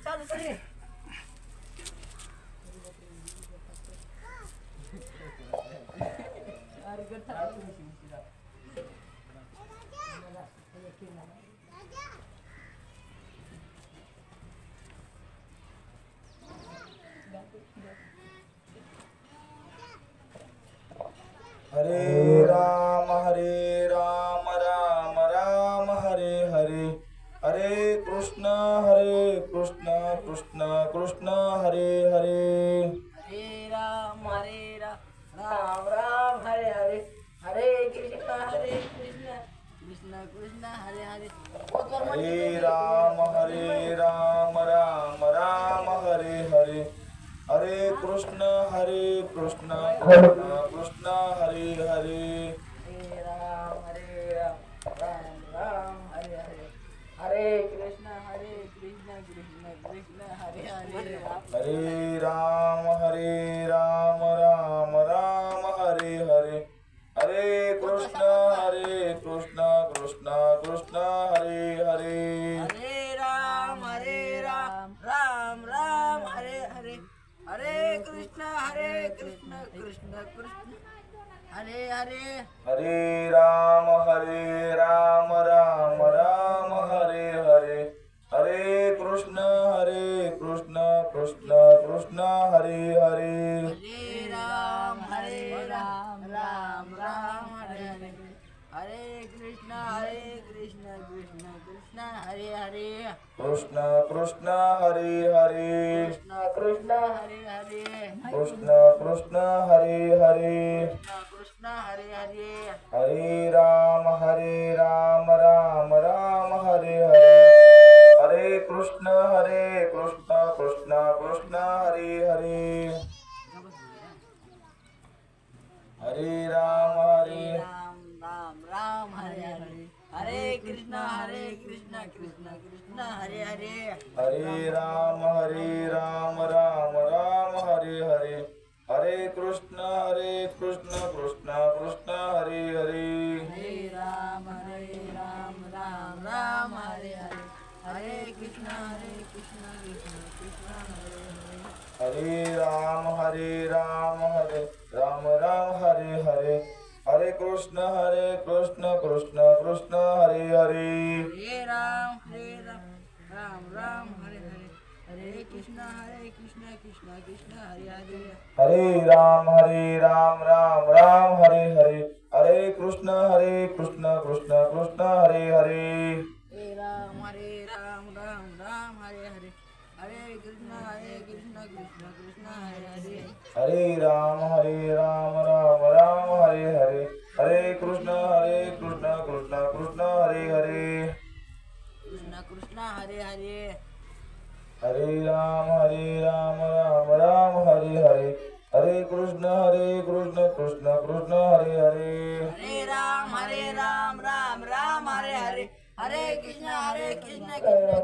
चालू कर रे. अरे गट हरे राम राम राम हरे हरे. हरे कृष्ण कृष्ण कृष्ण हरे हरे. हरे राम राम राम हरे हरे. हरे कृष्ण कृष्ण कृष्ण हरे हरे. हरे राम राम राम हरे हरे. हरे कृष्ण कृष्ण कृष्ण हरे हरे. हरे राम राम राम हरे हरे. हरे कृष्ण कृष्ण कृष्ण हरे हरे. हरे राम राम राम हरे हरे. हरे कृष्ण कृष्ण कृष्ण हरे हरे. हरे राम राम राम हरे हरे. हरे कृष्ण कृष्ण कृष्ण हरे हरे. हरे राम राम राम हरे हरे. हरे कृष्ण कृष्ण कृष्ण हरे हरे. हरे राम राम राम हरे हरे. हरे कृष्ण कृष्ण कृष्ण हरे हरे. कृष्ण कृष्ण हरे हरे. कृष्ण हरे हरे. कृष्ण कृष्ण हरे हरे. कृष्ण हरे हरे. हरे राम राम राम हरे हरे. हरे कृष्ण कृष्ण कृष्ण हरे हरे. हरे राम राम हरे हरे. हरे कृष्ण कृष्ण कृष्ण हरे हरे. हरे राम राम राम हरे हरे. हरे कृष्ण कृष्ण कृष्ण हरे हरे. हरे राम राम राम हरे हरे. हरे कृष्ण कृष्ण कृष्ण हरे हरे. हरे राम राम राम हरे हरे. हरे कृष्ण कृष्ण कृष्ण हरे हरे. हरे राम राम हरे हरे. हरे कृष्ण कृष्ण कृष्ण हरे हरे. हरे राम राम राम हरे हरे. हरे कृष्ण कृष्ण कृष्ण हरे हरे. हरे राम राम हरे हरे. हरे कृष्ण कृष्ण कृष्ण हरे हरे. हरे राम राम राम हरे हरे. हरे कृष्ण कृष्ण कृष्ण हरे हरे. कृष्ण हरे हरे. हरे राम राम राम हरे हरे. हरे कृष्ण कृष्ण कृष्ण हरे हरे. हरे राम राम हरे हरे. हरे कृष्ण कृष्ण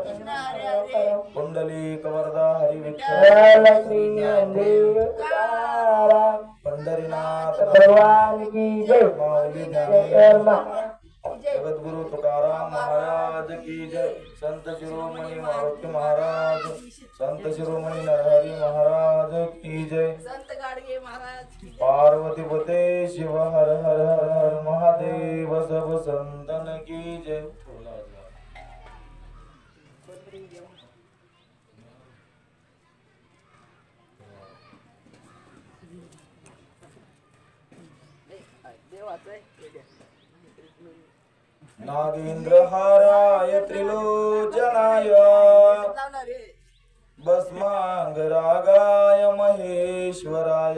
कृष्ण हरे हरे. पुंडलिक वरदा हरी विठ्ठल श्री ज्ञानदेव तुकाराम. पंढरीनाथ भगवान की जय. माऊली ज्ञानेश्वर जगद्गुरु तुकाराम महाराज की जय. संत शिरोमणी मारुती महाराज. संत शिरोमणी नरहरी महाराज की जय. संत गाडगे महाराज की जय. पार्वती पते शिव हर हर हर हर महादेव. सब संतन की जय. नागेंद्र हाराय त्रिलोचनाय. भस्मांगरागाय महेश्वराय.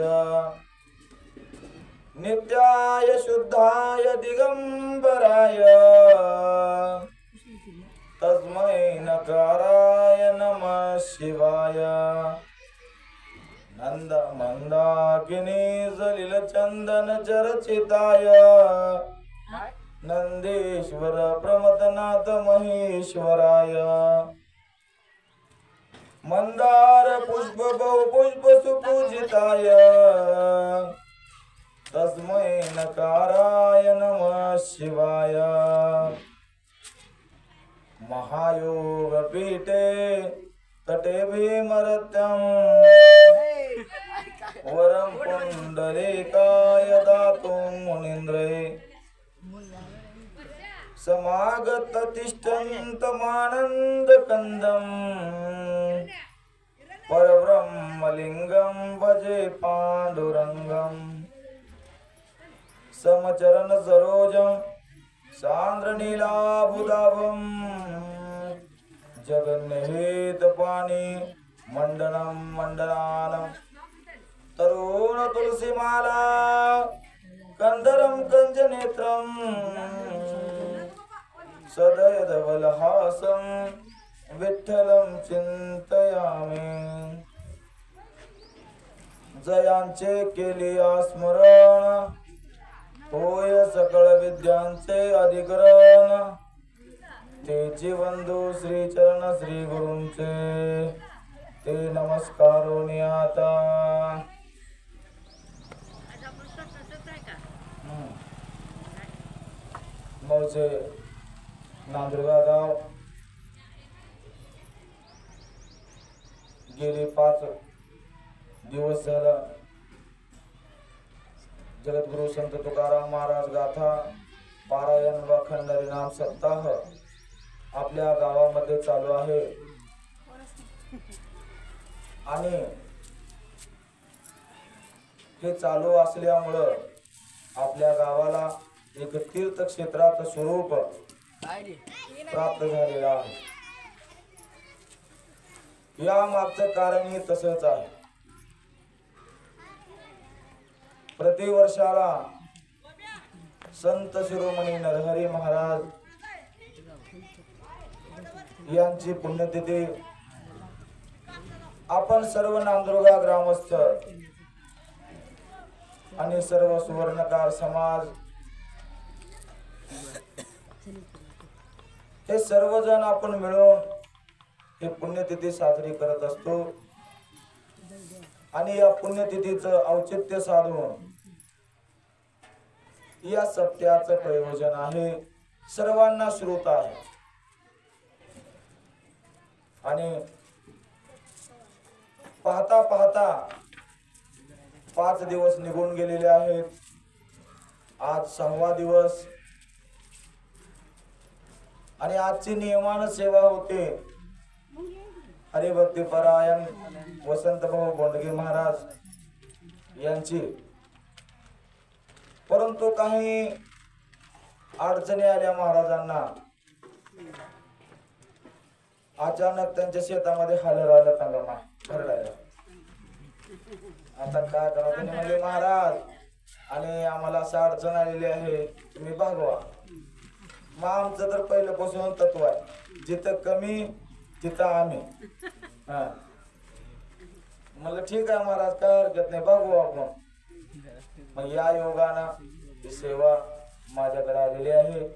नित्याय शुद्धाय दिगंबराय. तस्मै नकाराय नमः शिवाय. नंद मंदाकिनी सलिल चंदन चर्चिताय. नंदेश्वर प्रमथनाथ महेश्वराय. मंदार पुष्प बहुपुष्प सुपूजिताय. तस्मै नकाराय नमः शिवाय. महायोग पीठे तटे भीमरत्यं वरं पुण्डरीकाय दातुं मुनीन्द्रे समागत तिष्ठन्तमानन्दकन्दं परब्रह्मलिङ्गं भजे पाण्डुरङ्गं समचरण सरोजं सान्द्रनीलाभुदाभं जगन्निहितपाणि मण्डनं मण्डनानं तरुण तुलसीमाला कंदरं कंजनेत्रं सदयधवलहासं विठ्ठलं चिंतयामि जयांचे केली स्मरण होय सकळ विद्यांचे अधिकरण तेची बंधू श्री चरण श्री गुरूंचे ते नमस्कारोनी आता मौजे नांदुर्गा गाव गेली 5 दिवस झाला जगद्गुरु संत तुकाराम महाराज गाथा पारायण व खंडरी नाम सप्ताह आपल्या गावामध्ये चालू आहे आणि हे चालू असल्यामुळे आपल्या गावाला एक तीर्थक्षेत्राचं स्वरूप प्राप्त झालेलं आहे। या मागचं कारणही तसंच आहे। प्रतिवर्षाला संत शिरोमणी नरहरी महाराज यांची पुण्यतिथी आपण सर्व नांदुर्गा ग्रामस्थ आणि सर्व सुवर्णकार समाज हे सर्वजण आपण मिळून ही पुण्यतिथी साजरी करत असतो आणि या पुण्यतिथीचं औचित्य साधून या सप्त्याचं प्रयोजन आहे सर्वांना श्रोत आहे आणि पाहता पाहता 5 दिवस निघून गेलेले आहेत। आज 6वा दिवस आणि आजची नियमानं सेवा होते हरिभक्ती परायण वसंत भाऊ बोंडगे महाराज यांची, परंतु काही अडचणी आल्या महाराजांना। अचानक त्यांच्या शेतामध्ये हालर आलं त्यांना भरडायला। आता काय करा त्यांनी म्हणले महाराज आणि आम्हाला असं अडचण आलेली आहे तुम्ही भागवा। मग आमचं तर पहिल्यापासून तत्व आहे जिथं कमी तिथं आम्ही म्हणलं ठीक आहे महाराज काय हरकत नाही भागवू आपण। मग या योगानं ही सेवा माझ्याकडे आलेली आहे।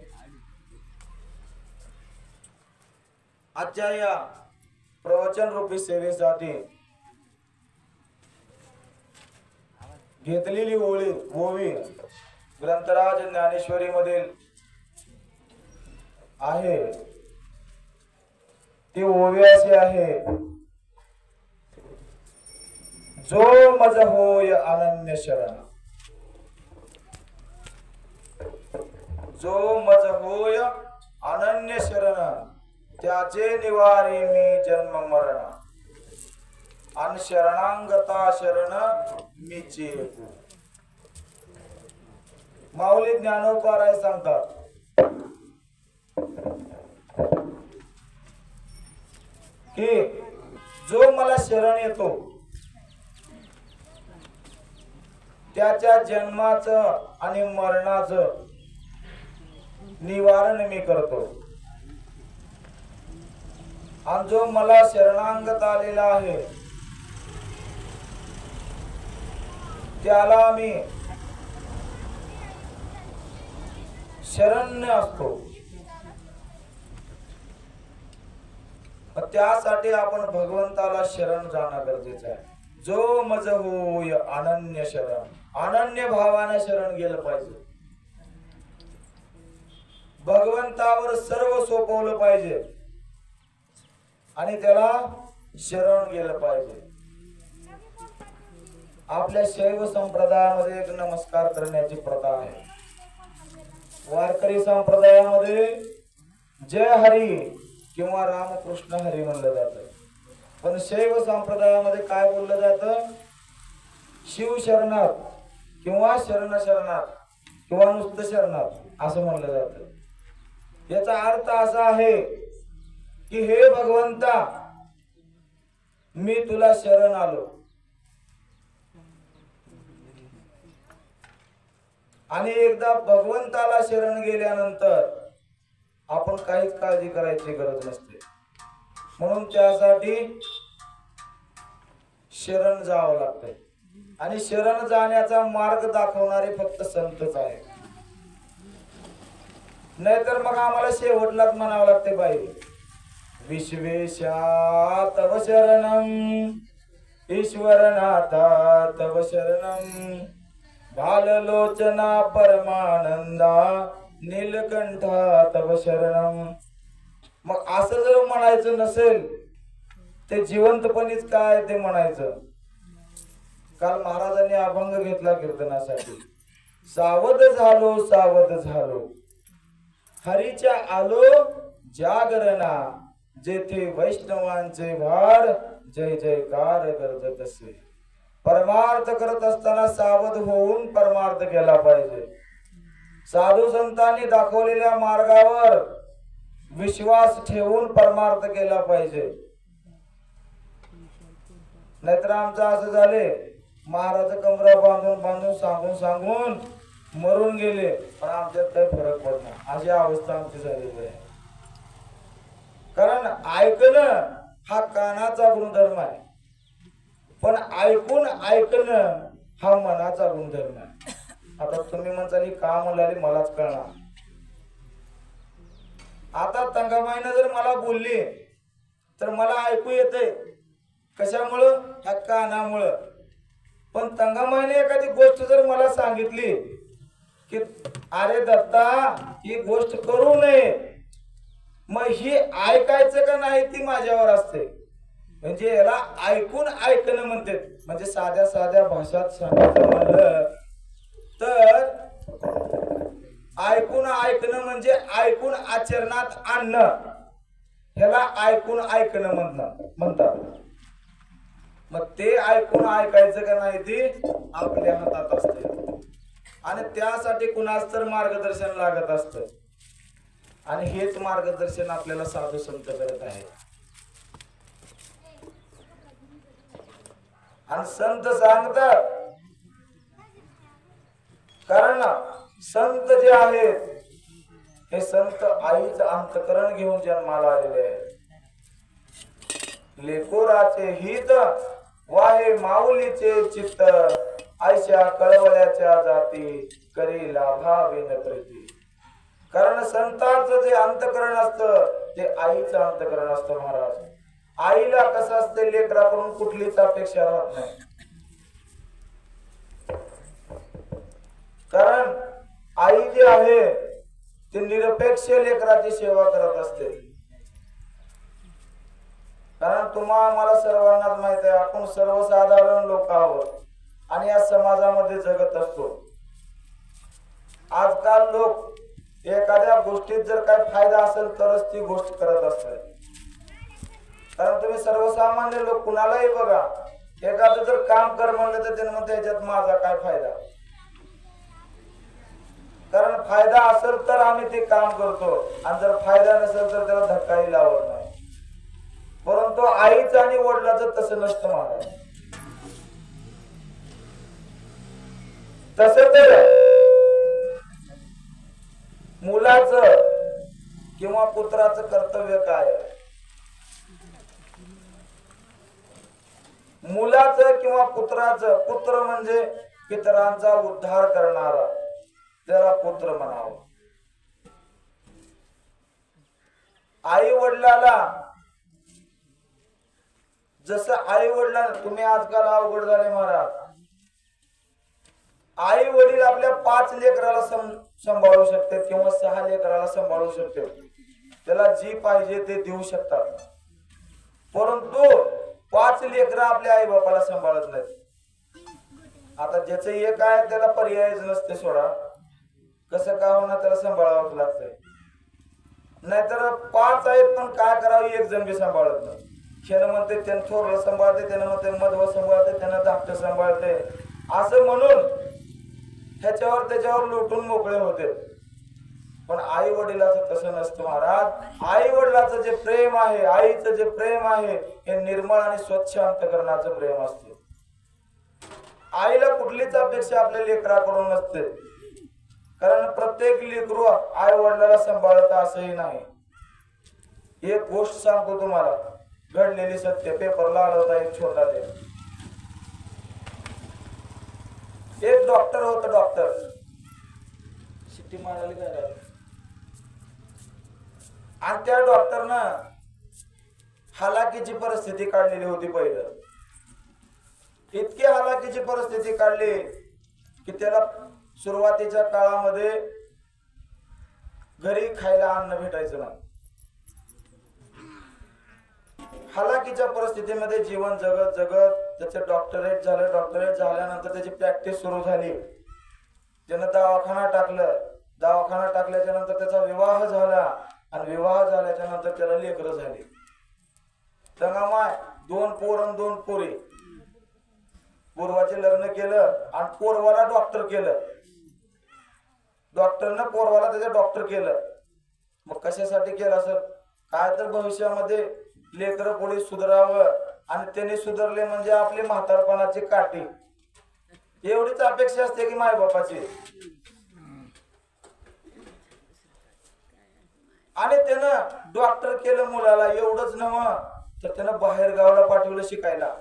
आजच्या या प्रवचन रूपी सेवेसाठी घेतलेली ओवी ग्रंथराज ज्ञानेश्वरी मधील आहे। ती ओवी अशी आहे, जो मज होय अनन्य शरण, जो मज होय अनन्य शरण, त्याचे निवारी मी जन्म मरण, अन शरणांगता शरण मीचे। माऊली ज्ञानोपाराय सांगतात की जो मला शरण येतो त्याच्या जन्माचं आणि मरणाचं निवारण मी करतो, आणि जो मला शरणांगत आलेला आहे त्याला मी शरण्य असतो। त्यासाठी आपण भगवंताला शरण जाणं गरजेचं आहे। जो मज होय अनन्य शरण, अनन्य भावाने शरण गेलं पाहिजे। भगवंतावर सर्व सोपवलं पाहिजे आणि त्याला शरण गेलं पाहिजे. आपल्या शैव संप्रदायामध्ये एक नमस्कार करण्याची प्रथा आहे. वारकरी संप्रदायामध्ये जय हरी किंवा रामकृष्ण हरी म्हणलं जातं. पण शैव संप्रदायामध्ये काय बोललं जातं? शिव शरणात किंवा शरण शरणात किंवा नुसतं शरणात असं म्हणलं जातं. याचा अर्थ असा आहे की हे भगवंता, मी तुला शरण आलो आणि एकदा भगवंताला शरण गेल्यानंतर आपण काहीच काळजी करायची गरज नसते. म्हणून त्यासाठी शरण जावं लागतंय आणि शरण जाण्याचा मार्ग दाखवणारे फक्त संतच आहे. नाहीतर मग आम्हाला शेवटलाच म्हणावं लागते बाई, विश्वेशा तव शरणम ईश्वरनाथा तव शरणम बाललोचना परमानंदा नीलकंठा तव शरणम. मग असं जर म्हणायचं नसेल ते जिवंतपणीच काय ते म्हणायचं. काल महाराजांनी अभंग घेतला कीर्तनासाठी, सावध झालो सावध झालो हरीच्या आलो जागरणा, जेथे वैष्णवांचे भार जय जयकार गरजत असे. परमार्थ करत असताना सावध होऊन परमार्थ केला पाहिजे. साधू संतांनी दाखवलेल्या मार्गावर विश्वास ठेवून परमार्थ केला पाहिजे. नाहीतर आमचं असं झाले, महाराज कमरा बांधून बांधून सांगून सांगून मरून गेले पण आमच्यात काही फरक पडणार, अशी अवस्था आमची झालेली आहे. कारण ऐकणं हा कानाचा गुणधर्म आहे, पण ऐकून ऐकणं हा मनाचा गुणधर्म आहे. आता तुम्ही म्हणताली का म्हणाली मलाच कळणार. आता तंगाबाईनं जर मला बोलली तर मला ऐकू येते. कशामुळं? ह्या कानामुळं. पण तंगाबाईने एखादी गोष्ट जर मला सांगितली की अरे दत्ता ही गोष्ट करू नये, मग ही ऐकायचं का नाही ती माझ्यावर असते. म्हणजे याला ऐकून ऐकणं म्हणते. म्हणजे साध्या साध्या भाषात सांगायचं म्हणलं तर ऐकून ऐकणं म्हणजे ऐकून आचरणात आणणं, ह्याला ऐकून ऐकणं म्हणतात. मग ते ऐकून ऐकायचं का नाही ती आपल्या हातात असते आणि त्यासाठी कुणाच तर मार्गदर्शन लागत असतं. आणि हेच मार्गदर्शन आपल्याला साधू संत करत आहे. आणि संत सांगतात, कारण संत जे आहेत हे संत आईचं अंतकरण घेऊन जन्माला आलेले आहेत. लेकोराचे हित वाहे माऊलीचे चित्त, आयशा कळवळ्याच्या जाती करी लाभावे प्रीती. कारण संतांचं जे अंतकरण असतं ते आईचं अंतकरण असतं. महाराज, आईला कसं असतं, लेकराकडून कुठलीच अपेक्षा राहत नाही. कारण आई जी आहे ती निरपेक्ष लेकराची सेवा करत असते. कारण तुम्हाला मला सर्वांनाच माहित आहे, आपण सर्वसाधारण लोक आहोत आणि या समाजामध्ये जगत असतो. आजकाल लोक एखाद्या गोष्टीत जर काही फायदा असेल तरच ती गोष्ट करत असतात. कारण तुम्ही सर्वसामान्य लोक कुणालाही बघा, एखादं जर काम कर म्हणलं तर त्याने म्हणते याच्यात माझा काय फायदा. कारण फायदा असेल तर आम्ही ते काम करतो आणि जर फायदा नसेल तर त्याला धक्काही लावत नाही. परंतु आईचं आणि वडिलाचं तसं नसतं महाराज. तसं तर मुलाचं किंवा पुत्राचं कर्तव्य काय आहे? मुलाचं किंवा पुत्राचं, पुत्र म्हणजे पितरांचा उद्धार करणारा, त्याला पुत्र म्हणावं. आई वडिलाला जसं आई वडिलांना, तुम्ही आजकाल अवघड झाले महाराज, आई वडील आपल्या 5 लेकराला सांभाळू शकते किंवा 6 लेकराला सांभाळू शकते. त्याला जी पाहिजे ते देऊ शकतात. परंतु 5 लेकरं आपल्या आई बापाला सांभाळत नाहीत. आता ज्याचं एक आहे त्याला पर्यायच नसते सोडा, कसं का होणार त्याला सांभाळावंच लागतंय. नाहीतर 5 आहेत पण काय करावं एक जण बी सांभाळत नाही. त्यानं म्हणते त्यानं थोरलं सांभाळते, त्यानं म्हणते मधवं सांभाळते, त्यानं धाकटं सांभाळते, असं म्हणून ह्याच्यावर त्याच्यावर लुटून मोकळे होते. पण आई वडिलाचं तसं नसतं महाराज. आई वडिलाचं जे प्रेम आहे, आईचं जे प्रेम आहे, हे निर्मळ आणि स्वच्छ अंतकरणाचं प्रेम असते. आईला कुठलीच अपेक्षा आपल्या लेकराकडून नसते, कारण प्रत्येक लेकरू आई वडिलाला सांभाळत असंही नाही. एक गोष्ट सांगतो तुम्हाला, घडलेली सत्य. पेपरला आला होता एक छोटा लेख. एक डॉक्टर होता, डॉक्टर शिट्टी मारायला काय, आणि त्या डॉक्टरनं हालाकीची परिस्थिती काढलेली होती. पहिलं इतकी हालाकीची परिस्थिती काढली की त्याला सुरुवातीच्या काळामध्ये घरी खायला अन्न भेटायचं नाही. हालाकीच्या परिस्थितीमध्ये जीवन जगत जगत त्याचे डॉक्टरेट झालं. डॉक्टरेट झाल्यानंतर त्याची प्रॅक्टिस सुरू झाली. त्यानं दवाखाना टाकलं. दवाखाना टाकल्याच्या नंतर त्याचा विवाह झाला, आणि विवाह झाल्याच्या नंतर त्याला लेकरं झाली. तंगामाय 2 पोर आणि 2 पोरी. पूर्वाचे लग्न केलं आणि पोरवाला डॉक्टर केलं. डॉक्टरनं पोरवाला त्याचं डॉक्टर केलं. मग कशासाठी केलं सर? काय तर भविष्यामध्ये लेकरं पुढे सुधारावं, आणि त्यांनी सुधारले म्हणजे आपली म्हातारपणाची काठी, एवढीच अपेक्षा असते की मायबापाची. आणि त्यानं डॉक्टर केलं मुलाला. एवढंच नव्हतं तर त्यानं बाहेर गावाला पाठवलं शिकायला.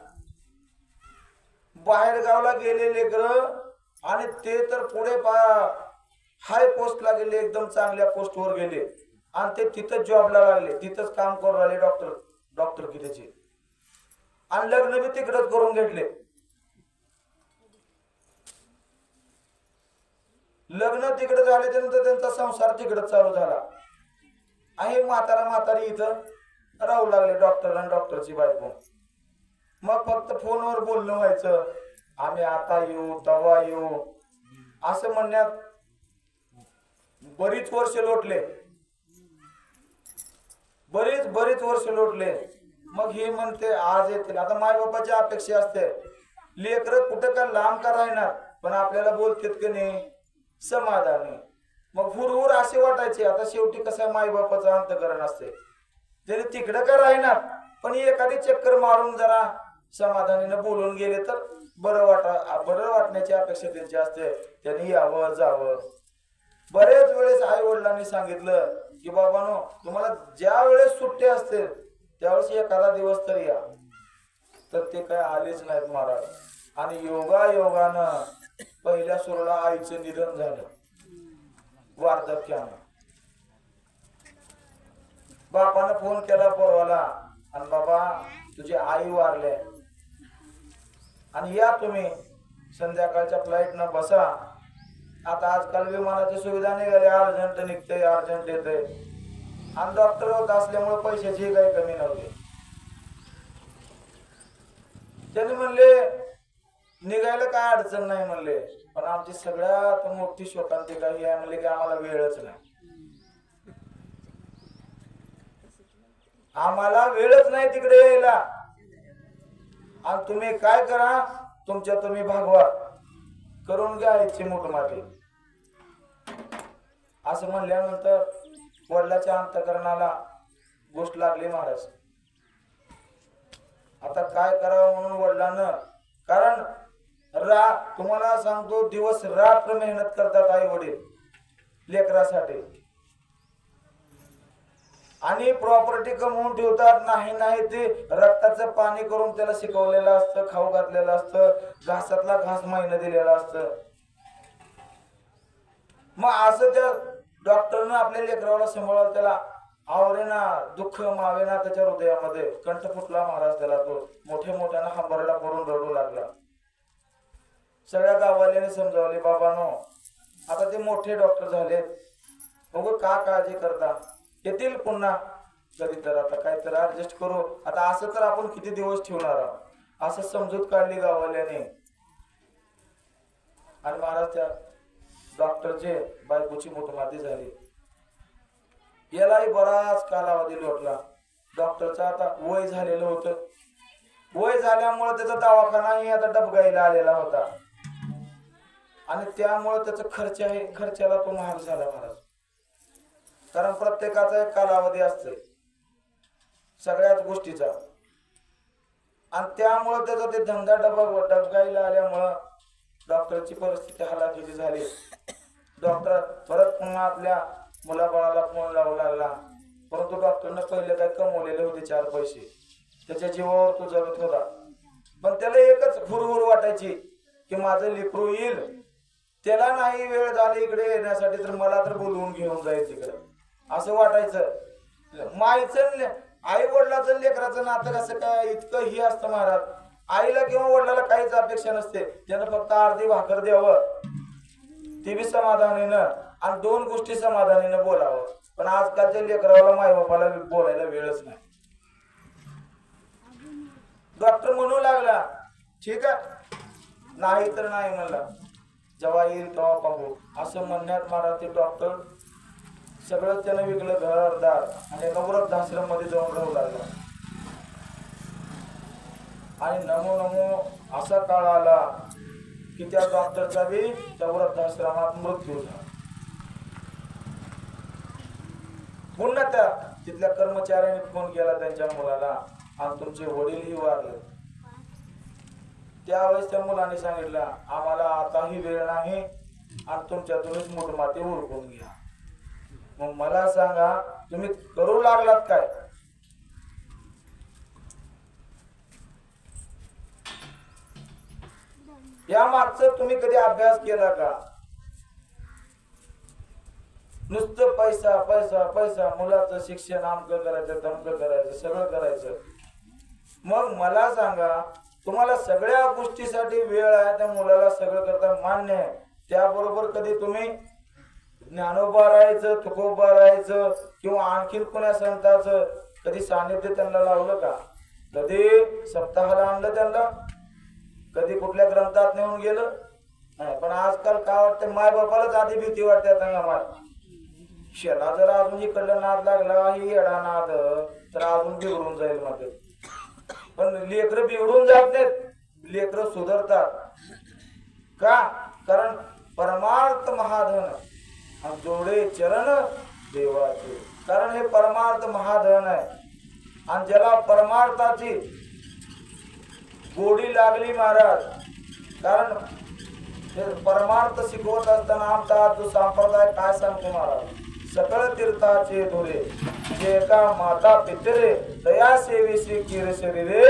बाहेर गावाला गेले लेकरं, आणि ते तर पुढे हाय पोस्टला गेले, एकदम चांगल्या पोस्टवर गेले, आणि ते तिथं जॉबला लागले, तिथंच काम करून राहिले डॉक्टर की त्याचे. आणि लग्न बी तिकडच करून घेतले. लग्न तिकडे झाले त्यानंतर त्यांचा संसार तिकडच चालू झाला. आणि म्हातारी इथं राहू लागले, डॉक्टर आणि डॉक्टरची बायको. मग फक्त फोनवर बोलणं व्हायचं, आम्ही आता येऊ तेव्हा येऊ असं म्हणण्यात बरीच वर्ष लोटले. बरीच वर्ष लोटले. मग हे म्हणते आज येतील. आता मायबापाची अपेक्षा असते, लेकरं कुठं का लांब का राहणार, पण आपल्याला बोलतात की नाही समाधानी. मग हुरहुर असे वाटायचे. आता शेवटी कसं मायबापाचं अंतकरण असते, तरी तिकडं का राहणार, पण एखादी चक्कर मारून जरा समाधानीनं बोलून गेले तर बरं वाटण्याची अपेक्षा त्यांची असते. त्यांनी यावं जावं. बरेच वेळेस आई वडिलांनी सांगितलं की बाबांनो, तुम्हाला ज्या वेळेस सुट्टी असते त्यावेळेस एखादा दिवस तरी या, तर ते काय आलेच नाहीत महाराज. आणि योगानं पहिल्या सुरुला आईचं निधन झालं वार्धक्यानं. बापानं फोन केला पोरवाला, आणि बाबा तुझी आई वारले, आणि या तुम्ही संध्याकाळच्या फ्लाईटनं बसा. आता आजकाल विमानाची सुविधा निघाली, अर्जंट निघते, अर्जंट येते, आणि डॉक्टर होत असल्यामुळे पैशाची काही कमी नव्हती. त्यांनी म्हणले निघायला काय अडचण नाही म्हणले, पण आमची सगळ्यात मोठी शोकांतिका ही आहे म्हणले की आम्हाला वेळच नाही. आम्हाला वेळच नाही तिकडे यायला, आणि तुम्ही काय करा, तुमच्या तुम्ही भागवा, करून घ्या इच्छे मोठमाठी. असं म्हणल्यानंतर वडिलाच्या अंतकरणाला गोष्ट लागली महाराज. आता काय करावं म्हणून वडिलांना, कारण तुम्हाला सांगतो दिवस रात्र मेहनत करतात आई वडील लेकरासाठी, आणि प्रॉपर्टी कमवून ठेवतात. नाही ते रक्ताचं पाणी करून त्याला शिकवलेलं असतं, खाऊ घातलेलं असतं, घासातला घास महिना दिलेला असतं. मग असं त्या डॉक्टरनं आपल्या लेकराला सांभाळलं, त्याला आवरेना, दुःख मावेना त्याच्या हृदयामध्ये. कंठ फुटला महाराज त्याला. तो मोठ्यानं हंबरडा पडून रडू लागला. सगळ्या गाववाल्याने समजावले, बाबांनो आता ते मोठे डॉक्टर झाले, बघू का काळजी करता, येतील पुन्हा कधी तर, आता काय तर ऍडजस्ट करू. आता असं तर आपण किती दिवस ठेवणार आहोत. असं समजूत काढली गाववाल्याने. आणि महाराज त्या डॉक्टरचे बायकोची मोठमाती झाली. यालाही बराच कालावधी लोटला. डॉक्टरचं आता वय झालेलं होतं. वय झाल्यामुळे त्याचा दवाखानाही आता डबगाईला आलेला होता आणि त्यामुळे त्याचा खर्चाला तो महाग झाला महाराज. कारण प्रत्येकाचा एक कालावधी असतोय सगळ्याच गोष्टीचा. आणि त्यामुळे त्याचा ते धंदा डबगाईला आल्यामुळं डॉक्टरची परिस्थिती हलाखीची झाली. डॉक्टर परत पुन्हा आपल्या मुलाबाळाला फोन लावू लागला. परंतु डॉक्टरने पहिले काय कमवलेले होते 4 पैसे, त्याच्या जीवावर तो जगत होता. पण त्याला एकच हुरहुर वाटायची की माझं लेकरू येईल, त्याला नाही वेळ झाली इकडे येण्यासाठी तर मला तर बोलवून घेऊन जाईल तिकडे, असं वाटायचं. माईचं आई वडिलाचं लेकराचं नातं कसं काय इतकं ही असतं महाराज. आईला किंवा वडिलाला काहीच अपेक्षा नसते, त्यानं फक्त अर्धी भाकर द्यावं ते बी समाधानीनं आणि 2 गोष्टी समाधानीनं बोलावं. पण आजकालच्या लेकराला माई बापाला बोलायला वेळच नाही. डॉक्टर म्हणू लागला ठीक आहे, नाही तर नाही म्हणला, जेव्हा येईल तेव्हा पाहू असं म्हणण्यात महाराज ते डॉक्टर सगळं त्यानं विकलं घरदार आणि नवरत्नाश्रम मध्ये जाऊन राहू लागला. आणि नमो नमो असा काळ आला की त्या डॉक्टरचा बी त्या वृद्धाश्रमात मृत्यू झाला. पुन्हा त्या तिथल्या कर्मचाऱ्याने फोन केला त्यांच्या मुलाला आणि तुमचे वडीलही वारले. त्यावेळेस त्या मुलाने सांगितलं आम्हाला आताही वेळ नाही आणि तुमच्यातूनच मोठमाती ओळखून घ्या. मग मला सांगा तुम्ही करू लागलात काय? या मागचं तुम्ही कधी अभ्यास केला का? नुसतं पैसा पैसा पैसा, मुलाचं शिक्षण आमकं करायचं तमकं करायचं सगळं करायचं. मग मला सांगा तुम्हाला सगळ्या गोष्टीसाठी वेळ आहे, त्या मुलाला सगळं करता मान्य आहे, त्याबरोबर कधी तुम्ही ज्ञानोबा राहायचं तुकोबा राहायचं किंवा आणखीन कोण्या संतांचं कधी सानिध्य त्यांना लावलं का? कधी सप्ताहाला आणलं त्यांना? कधी कुठल्या ग्रंथात नेऊन गेलं नाही. पण आजकाल काय वाटतं माय बापालाच आधी भीती वाटते. सांगा शेला जर अजून इकडला नाद लागला ही येडा नाद तर अजून बिघडून जाईल मध्ये. पण लेकरं बिघडून जात नाहीत, लेकरं सुधारतात का? कारण परमार्थ महाधन आणि जोडे चरण देवाचे. कारण हे परमार्थ महाधन आहे आणि ज्याला परमार्थाची गोडी लागली महाराज. कारण परमार्थ शिकवत असताना आमचा जो संप्रदाय काय सांगतो महाराज, सकळ तीर्थाचे धुरे जे का माता पितरे दया सेवेशी किर शरीरे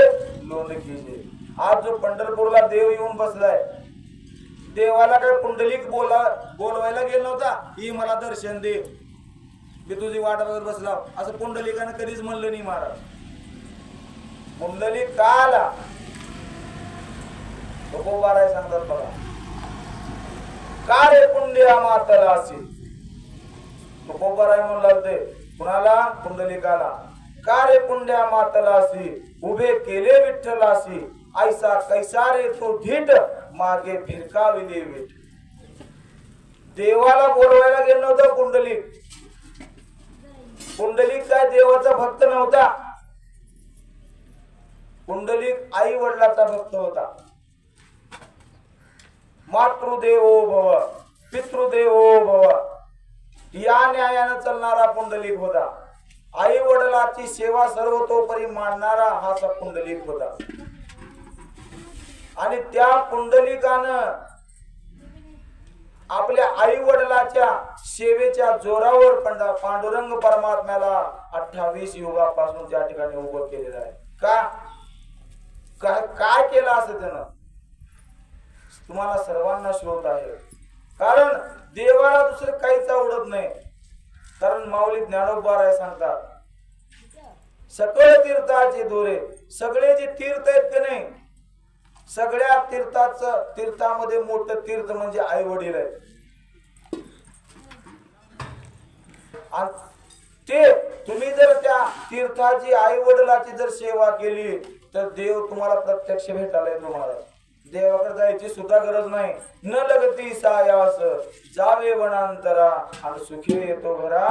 लोन कीजे. आज जो पंढरपूरला देव येऊन बसलाय, देवाला काय पुंडलिक बोलवायला गेला नव्हता ही मला दर्शन दे मी तुझी वाट बघत बसला असं पुंडलिकाने कधीच म्हणलं नाही महाराज. पुंडलिक का आला तुकोबाराय सांगतात बघा, का रे पुंड्या मातला असे. तुकोबाराय म्हणला ते कुणाला? पुंडलिकाला. का रे पुंड्या मातला असे उभे केले विठ्ठलासी ऐसा कैसा रे तो ढीट मागे फिरकाविले विठ. देवाला बोलवायला गेलं नव्हतं पुंडलिक. पुंडलिक काय देवाचा भक्त नव्हता, पुंडलिक आई वडिलाचा भक्त होता. मातृदेवो भव पितृदेवो भव या न्यायानं चालणारा पुंडलिक होता. आई वडिलाची सेवा सर्वतोपरी मानणारा हा पुंडलिक होता. आणि त्या पुंडलिकानं आपल्या आई वडिलाच्या सेवेच्या जोरावर पांडुरंग परमात्म्याला 28 युगापासून त्या ठिकाणी उभं केलेलं आहे. काय केलं असं त्यानं तुम्हाला सर्वांना शोध आहे. कारण देवाला दुसरं काहीच आवडत नाही. कारण माऊली ज्ञानोबा सांगतात सकळ तीर्थाचे दोरे. सगळे जे तीर्थ आहेत की नाही, सगळ्या तीर्थामध्ये मोठं तीर्थ म्हणजे आई वडील आहेत. आणि ते तुम्ही जर त्या तीर्थाची आई वडिलाची जर सेवा केली तर देव तुम्हाला प्रत्यक्ष भेटायला येतो महाराज. देवाकडे जायची सुद्धा गरज नाही. न लगती सायास जावे वनांतरा आणि सुखी येतो घरा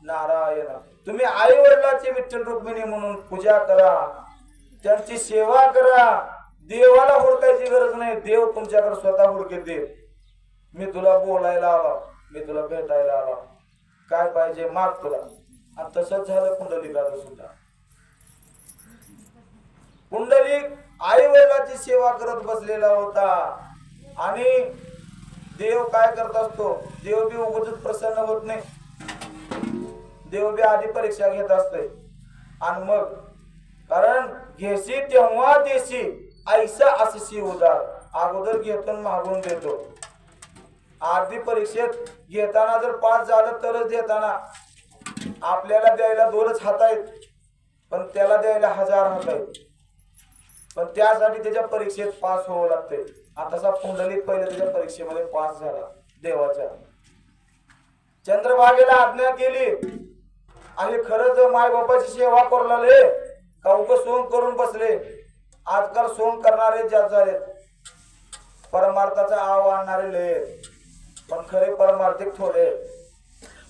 नारायण. तुम्ही आई वडिलाची विठ्ठल रुक्मिणी म्हणून पूजा करा, त्यांची सेवा करा. देवाला हुडकायची गरज नाही, देव तुमच्याकडे स्वतः हुडकेल. मी तुला बोलायला आलो, मी तुला भेटायला आलो, काय पाहिजे माग तुला. आणि तसंच झालं पुंडलिकाचं सुद्धा. पुंडलिक आई वडिलाची सेवा करत बसलेला होता. आणि देव काय करत असतो, देव बी उगाच प्रसन्न होत नाही. देव बी आधी परीक्षा घेत असते. आणि मग कारण घेशी तेव्हा देशी ऐसा असशी उदार. अगोदर घेतो मागून देतो. आधी परीक्षेत घेताना जर पास झालं तरच देताना. आपल्याला द्यायला 2च हात आहेत, पण त्याला द्यायला 1000 हात आहेत. पण त्यासाठी त्याच्या परीक्षेत पास व्हावं लागते. तसा पुंडलिक पहिले त्याच्या परीक्षेमध्ये पास झाला देवाच्या. चंद्रभागेला आज्ञा केली. आणि खरंच माय बापाची सेवा करू लागले का उगं सोंग करून बसले. आजकाल सोंग करणारे जास्त झाले, परमार्थाचा आव आणणारे लय, पण खरे परमार्थिक थोडे.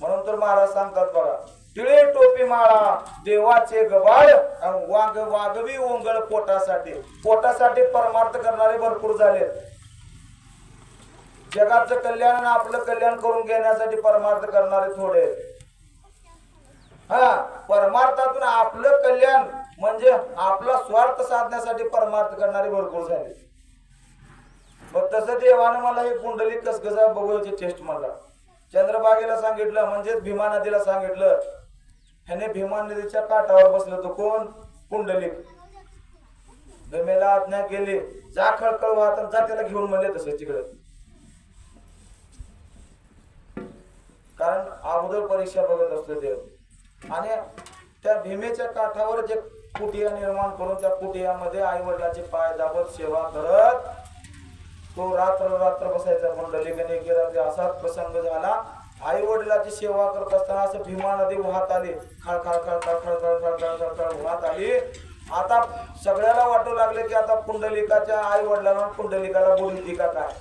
म्हणून तर महाराज सांगतात बघा, टिळे टोपी माळा देवाचे गबाळ वागवी ओंगळ पोटासाठी. पोटासाठी परमार्थ करणारे भरपूर झाले. जगाचं कल्याण आणि आपलं कल्याण करून घेण्यासाठी परमार्थ करणारे थोडे. परमार्थातून आपलं कल्याण म्हणजे आपला स्वार्थ साधण्यासाठी परमार्थ करणारे भरपूर झाले. मग तसं देवानं मला हे पुंडलिक कसं बघूची टेस्ट मला चंद्रभागेला सांगितलं, म्हणजे भीमा नदीला सांगितलं. ह्याने भीमा नदीच्या काठावर बसलं तो कोण, पुंडलिक. भीमेला आज्ञा केली, जा खळखळ वाहत जा त्याला घेऊन म्हणले तसं तिकडे. कारण अगोदर परीक्षा बघत असतो देव. आणि त्या भीमेच्या काठावर जे कुटिया निर्माण करून त्या कुटियामध्ये आई वडिलाचे पाय दाबत सेवा करत तो रात्र बसायचा. पुंडलिकाने रात्री असाच प्रसंग झाला. आई वडिलाची सेवा करत असताना असं भीमा नदी वाहत आली, खळखळ खळखळ खळखळ खळखळ खळखळ वाहत आली. आता सगळ्याला वाटू लागले की आता पुंडलिकाच्या आई वडिलांना पुंडलिकाला बोलली का काय.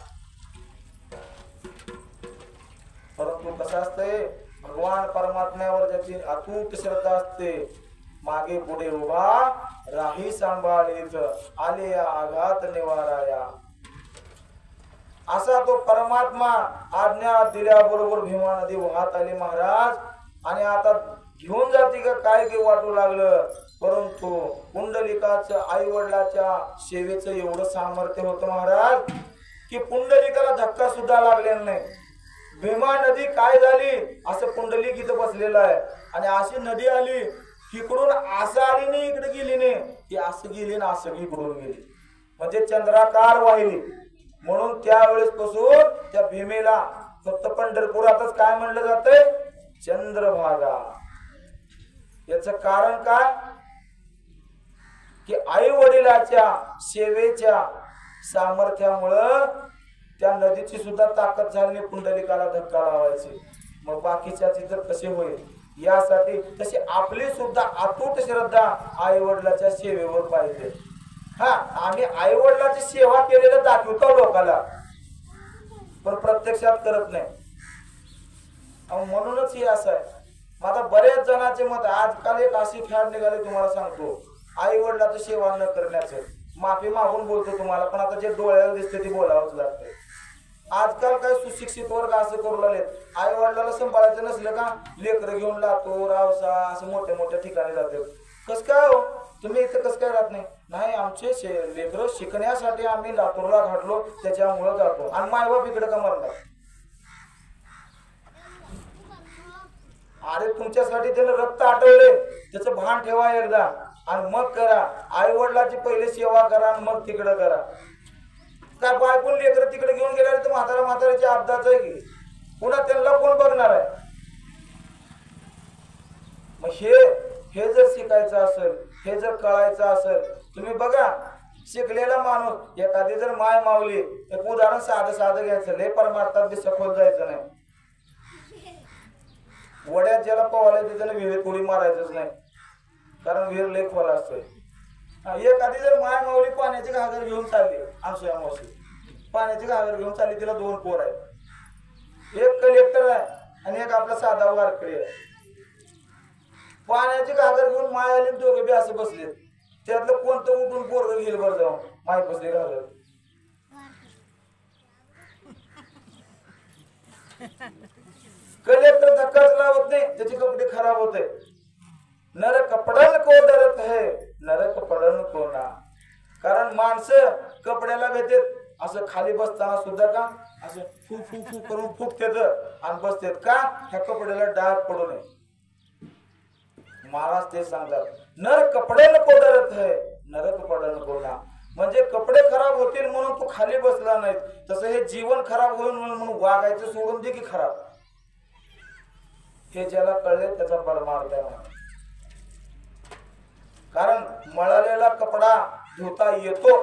परंतु कसं असतंय, भगवान परमात्म्यावर ज्याची अतूट श्रद्धा असते, मागे पुढे उभा राही सांभाळीत आले या आघात निवाराया. असा तो परमात्मा आज्ञा दिल्याबरोबर भीमा नदी वाहत आली महाराज. आणि आता घेऊन जाते का काय की वाटू लागलं. परंतु पुंडलिकाचं आई वडिलाच्या सेवेचं एवढं सामर्थ्य होतं महाराज की पुंडलिकाला धक्का सुद्धा लागलेला नाही. भीमा नदी काय झाली असं पुंडलिक इथं बसलेलं आहे. आणि अशी नदी आली, इकडून असं आली नाही, इकडे गेली नाही, ती असं गेली ना असं इकडून गेली, म्हणजे चंद्राकार वाहिली. म्हणून त्यावेळेस पासून त्या भीमेला फक्त पंढरपुरातच काय म्हणलं जातंय, चंद्रभागा. याच कारण काय की आई वडिलाच्या सेवेच्या सामर्थ्यामुळं त्या नदीची सुद्धा ताकद झाली पुंडलिकाला धक्का लावायची. मग बाकीच्याची तर कसे होईल यासाठी तशी आपली सुद्धा अतूट श्रद्धा आई वडिलाच्या सेवेवर पाहिजे. आम्ही आई वडिलाची सेवा केलेलं दाखवतो लोकांना, पण प्रत्यक्षात करत नाही. म्हणूनच हे असं आहे. माझा बरेच जणांचे मत आजकाल एक अशी फॅड निघाली तुम्हाला सांगतो, आई वडिलाची सेवा न करण्याचं. माफी मागून बोलतो तुम्हाला, पण आता जे डोळ्याला दिसते ते बोलावंच लागतं. आजकाल काय सुशिक्षित वर्ग असं करू लागले, आई वडिलाला सांभाळायचं नसलं का लेकरं घेऊन लातूर रावसा असं मोठ्या मोठ्या ठिकाणी जाते. कस काय हो तुम्ही इथं कसं काय राहत नाही. नाही, आमचे लेकरं शिकण्यासाठी आम्ही लातूरला घातलो त्याच्यामुळे जातो. आणि मायबाप इकडे का मरणार. अरे तुमच्यासाठी त्यानं रक्त आटवले, त्याचं भान ठेवा एकदा आणि मग करा. आई वडिलाची पहिले सेवा करा आणि मग तिकडे करा. काय बायकोन लेकर तिकडे घेऊन गेले तर म्हाताऱ्याची अपघात आहे की पुन्हा त्यांना कोण बघणार आहे. मग हे जर शिकायचं असेल, हे जर कळायचं असेल, तुम्ही बघा शिकलेला माणूस एखादी जर माय मावली, एक उदाहरण साधं घ्यायचं, लय परमार्थात बी सखोल जायचं नाही. वड्यात ज्याला पवायला त्याला विहीर उडी मारायचंच नाही, कारण विहीर लय खोल असतोय. एखादी जर माय माऊली पाण्याची घागर घेऊन चालली, आमच्या मावशी पाण्याची घागर घेऊन चालली, तिला 2 पोर आहेत, एक कलेक्टर आहे आणि एक आपला साधा वारकरी आहे. पाण्याची घागर घेऊन माय आली, दोघे बी असे बसले, त्यातलं कोणतं उठून पोरग घेईल बरं जाऊन माय बसले घागर. कलेक्टर धक्काच लावत नाही, त्याचे कपडे खराब होते. नर कपडन को डरत है, नरक पडन को ना. कारण माणसं कपड्याला भेटत, असं खाली बसताना सुद्धा का असं फू फू फू करून फुकतेत आणि बसतेत का, ह्या कपड्याला डाग पडू नये. महाराज ते सांगतात, नर कपड्याला को डरत है, नरक पडन को ना. म्हणजे कपडे खराब होतील म्हणून तू खाली बसला नाही, तसं हे जीवन खराब होईल म्हणून वागायचं सोडून दे की खराब. हे ज्याला कळले त्याचा परमार्थ आहे. कारण मळालेला कपडा धुता येतो,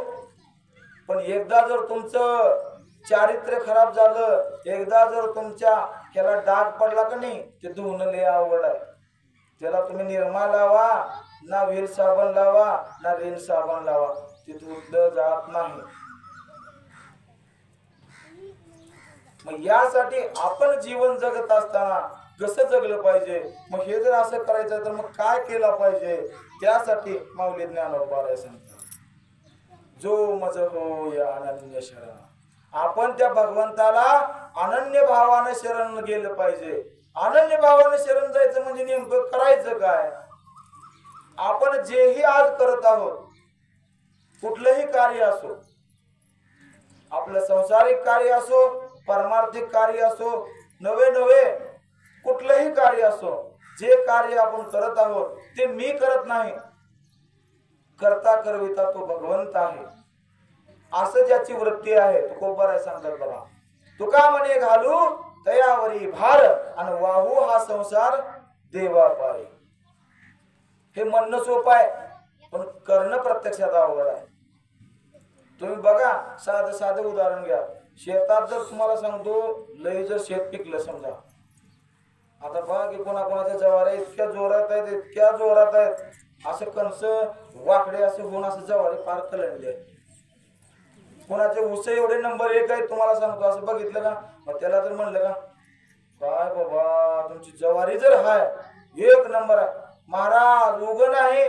पण एकदा जर तुमचं चारित्र्य खराब झालं, एकदा जर तुमच्या ह्याला डाग पडला का नाही, ते धुणं लय अवघड आहे. त्याला तुम्ही निरमा लावा ना, वीर साबण लावा ना, रेन साबण लावा, ते धुतलं जात नाही. मग यासाठी आपण जीवन जगत असताना कसं जगलं पाहिजे, मग हे जर असं करायचं तर मग काय केलं पाहिजे, त्यासाठी माऊली ज्ञानोबा सांगतात, जो मज हो या अनन्य शरण. आपण त्या भगवंताला अनन्य भावाने शरण गेलं पाहिजे. अनन्य भावाने शरण जायचं म्हणजे नेमकं करायचं काय. आपण जेही आज करत आहोत, कुठलंही कार्य असो, आपलं संसारिक कार्य असो, परमार्थिक कार्य असो, नवे नवे कुठलंही कार्य असो, जे कार्य आपण करत आहोत ते मी करत नाही, करता करविता तो भगवंत आहे, असं ज्याची वृत्ती आहे. तुकोबाराय सांगतात बघा, तुका म्हणे घालू तयावरी भार आणि वाहू हा संसार देवा पाय. हे म्हणणं सोपं आहे, पण करणं प्रत्यक्षात अवघड आहे. तुम्ही बघा, साधं साधं उदाहरण घ्या. शेतात जर तुम्हाला सांगतो, लय जर शेत पिकलं समजा, आता बघा की कोणाकोणाच्या जवाऱ्या इतक्या जोरात आहेत, इतक्या जोरात आहेत, असं कणस वाकडे असे होऊन असं जवारे पार कलंडले. कोणाचे ऊस एवढे नंबर 1 आहेत, तुम्हाला सांगतो, असं बघितलं का, मग त्याला तर म्हणलं का, काय बाबा तुमची जवारी जर हाय 1 नंबर आहे, महाराज उग नाही,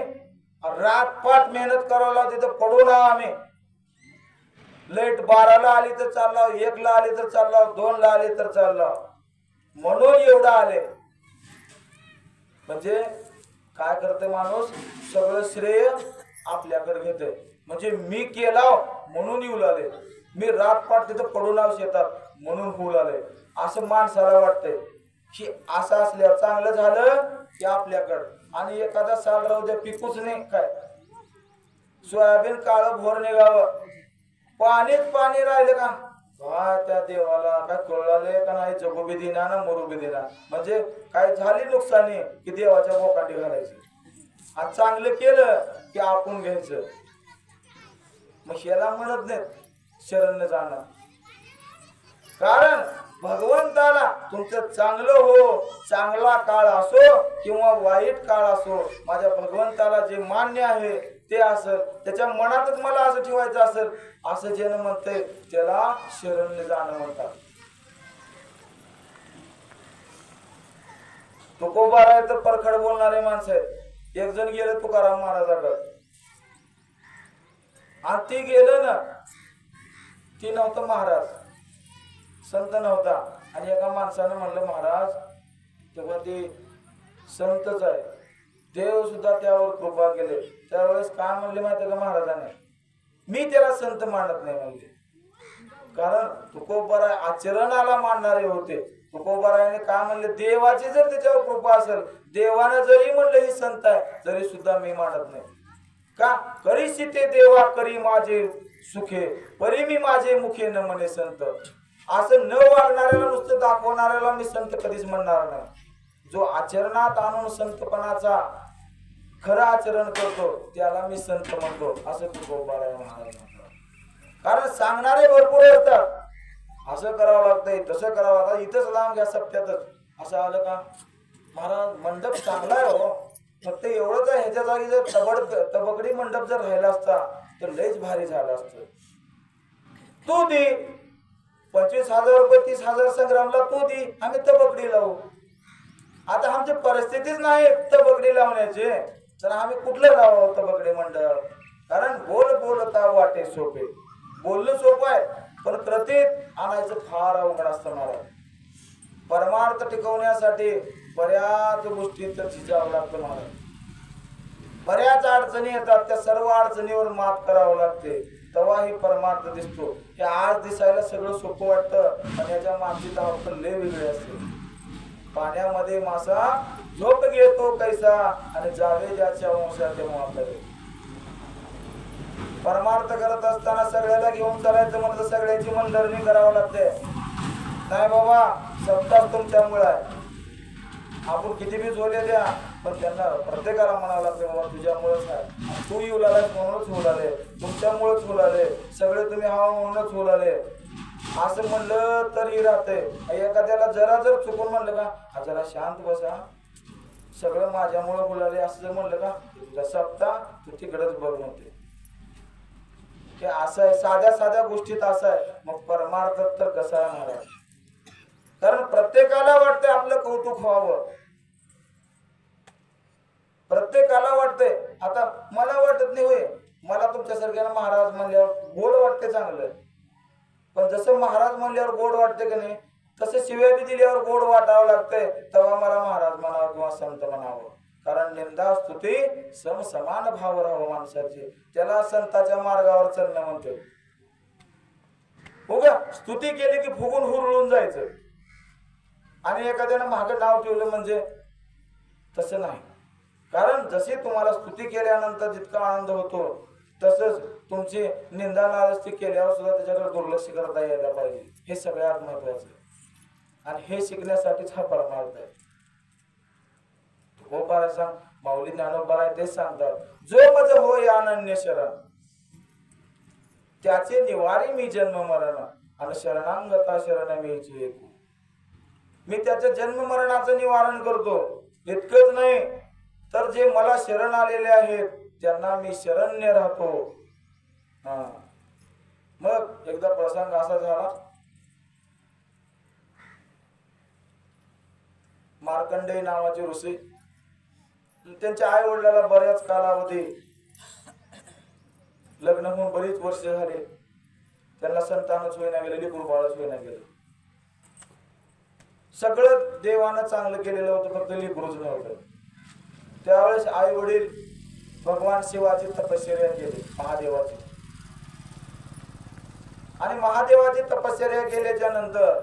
रातपाट मेहनत करायला तिथं पडू ना आम्ही. लाईट 12ला आली तर चालला, 1ला आली तर चालला, 2ला आली तर चालला, म्हणून एवढं आले. म्हणजे काय करते माणूस, सगळं श्रेय आपल्याकडे घेते. म्हणजे मी केला म्हणून येऊ लागले, मी रातपाट तिथं पडून आव शेतात म्हणून होऊ लागले, असं माणसाला वाटतंय. की असं असल्यावर चांगलं झालं की आपल्याकडं, आणि एखादा साल राहू द्या पिकूच नाही, काय सोयाबीन काळं भोर निघावं, पाणीच पाणी राहिलं का, काय त्या देवाला काय कळले का नाही, जगू बी देना ना मरू बी देना. म्हणजे काय झाली नुकसानी की देवाच्या बोकांडी घालायची, आणि चांगलं केलं की आपण घ्यायचं. मग ह्याला म्हणत नाहीत शरण जाणं. कारण भगवंताला तुमचं चांगलं हो, चांगला काळ असो किंवा वाईट काळ असो, माझ्या भगवंताला जे मान्य आहे ते असेल, त्याच्या मनातच मला असं ठेवायचं असेल, असं ज्यानं म्हणतंय त्याला शरण जाणं म्हणतात. तुकोबाराय तर परखड बोलणारे माणसं आहेत. एक जण गेलं तुकाराम महाराजाकडे, आणि ती गेलं ना, ती नव्हतं महाराज, संत नव्हता, आणि एका माणसानं म्हणलं महाराज तेव्हा ती संतच आहे, देव सुद्धा त्यावर कृपा केले. त्यावेळेस काय म्हणले माहिती का महाराजाने, मी त्याला संत मानत नाही म्हणले. कारण तुकोबाराय आचरणाला मानणारे होते. तुकोबारायाने काय म्हणले, देवाची जर त्याच्यावर कृपा असेल, देवानं जरी म्हणलं ही संत आहे, तरी सुद्धा मी मानत नाही. का करीशी ते देवा करी माझे सुखे, परी मी माझे मुखे न म्हणे संत. असं न वागणाऱ्याला, नुसतं दाखवणाऱ्याला मी संत कधीच म्हणणार नाही. जो आचरणात आणून संतपणाचा खरं आचरण करतो त्याला मी संत म्हणतो, असं तुकोबाराय महाराज म्हणतात. कारण सांगणारे भरपूर असतात, असं करावं लागतंय, तसं करावं लागतं, इथंच लांब घ्या सप्त्यातच. असं आलं का महाराज मंडप चांगला आहे हो, फक्त एवढंच आहे, ह्याच्या जागी जर तबकडी मंडप जर राहिला असता तर लयच भारी झालं असतं. तू दे 25,000 रुपये 30,000 संग्रामला तू दे, आम्ही तबकडी लावू. आता आमची परिस्थितीच नाही तबकडी लावण्याची, तर आम्ही कुठलं लावावं तबकडी मंडळ. कारण बोलता वाटे सोपे, बोलणं सोपं आहे पण कृतीत आणायचं फार अवघड असतं. महाराज परमार्थ टिकवण्यासाठी बऱ्याच गोष्टींचं झिजावं लागतं. महाराज बऱ्याच अडचणी येतात, त्या सर्व अडचणीवर मात करावं लागते, तेव्हा ही परमार्थ दिसतो. हे आज दिसायला सगळं सोपं वाटतं आणि याच्या मागची धावपळ लय वेगळी असते. पाण्यामध्ये मासा झोप घेतो कैसा आणि जावे ज्याच्या वंशा तेव्हा करे. परमार्थ करत असताना सगळ्याला घेऊन चालायचं म्हणतं सगळ्याची मनधरणी करावं लागते. नाही बाबा सत्ताच तुमच्यामुळे आहे, आपण किती बी झोले द्या पण त्यांना प्रत्येकाला म्हणावं लागते बाबा तुझ्यामुळेच आहे, तू येऊ लागलाय म्हणूनच होऊ लागले, तुमच्यामुळेच होऊ लागले, सगळे तुम्ही हवा म्हणूनच होऊ लागले असं म्हणलं तरी राहते. एखाद्याला जरा जर चुकून म्हणलं का जरा शांत बसा सगळं माझ्यामुळे बोलाले असं जर म्हणलं का तुझा सप्ता तू तिकडच बघ म्हणते. हे असं आहे, साध्या साध्या गोष्टीत असं आहे. मग परमार्थात तर कसं आहे महाराज, कारण प्रत्येकाला वाटतंय आपलं कौतुक व्हावं, प्रत्येकाला वाटतंय. आता मला वाटत नाही होय, मला तुमच्यासारख्याला महाराज म्हणल्यावर गोड वाटते चांगलं, पण जसं महाराज म्हणल्यावर गोड वाटते की नाही तसं शिव्या बी दिल्यावर गोड वाटावं लागतंय, तेव्हा मला महाराज म्हणावं किंवा संत म्हणावं. कारण निंदा स्तुती समान भाव राहावं माणसाची, त्याला संताच्या मार्गावर चालणं म्हणते. हो का, स्तुती केली की फुगून हुरळून जायचं आणि एखाद्यानं मागं नाव ठेवलं म्हणजे तसं नाही. कारण जशी तुम्हाला स्तुती केल्यानंतर जितका आनंद होतो तसंच तुमची निंदा नाराजगी केल्यावर सुद्धा त्याच्याकडे दुर्लक्ष करता यायला पाहिजे. हे सगळ्यात महत्वाचं आणि हे शिकण्यासाठीच हा परमार्थ आहे. हो बाळा सांग माऊली ज्ञानोबा आहे तेच सांगतात, जो मज होय अनन्य शरण त्याचे निवारी मी जन्म मरण आणि शरणांगता शरण मीची ऐकू. मी त्याच्या जन्म मरणाचं निवारण करतो. इतकंच नाही तर जे मला शरण आलेले आहेत त्यांना मी शरण्य राहतो. मग एकदा प्रसंग असा झाला, मार्कंडेय नावाचे ऋषी, त्यांच्या आई वडिलाला बऱ्याच कालावधी लग्न होऊन बरीच वर्ष झाले, त्यांना संतानच होईना गेले, लेकरू बाळच होईना गेलं. सगळं देवानं चांगलं केलेलं होतं, फक्त लेकरूच नव्हतं. त्यावेळेस आई वडील भगवान शिवाची तपश्चर्या केली, महादेवाची. आणि महादेवाची तपश्चर्या केल्याच्या नंतर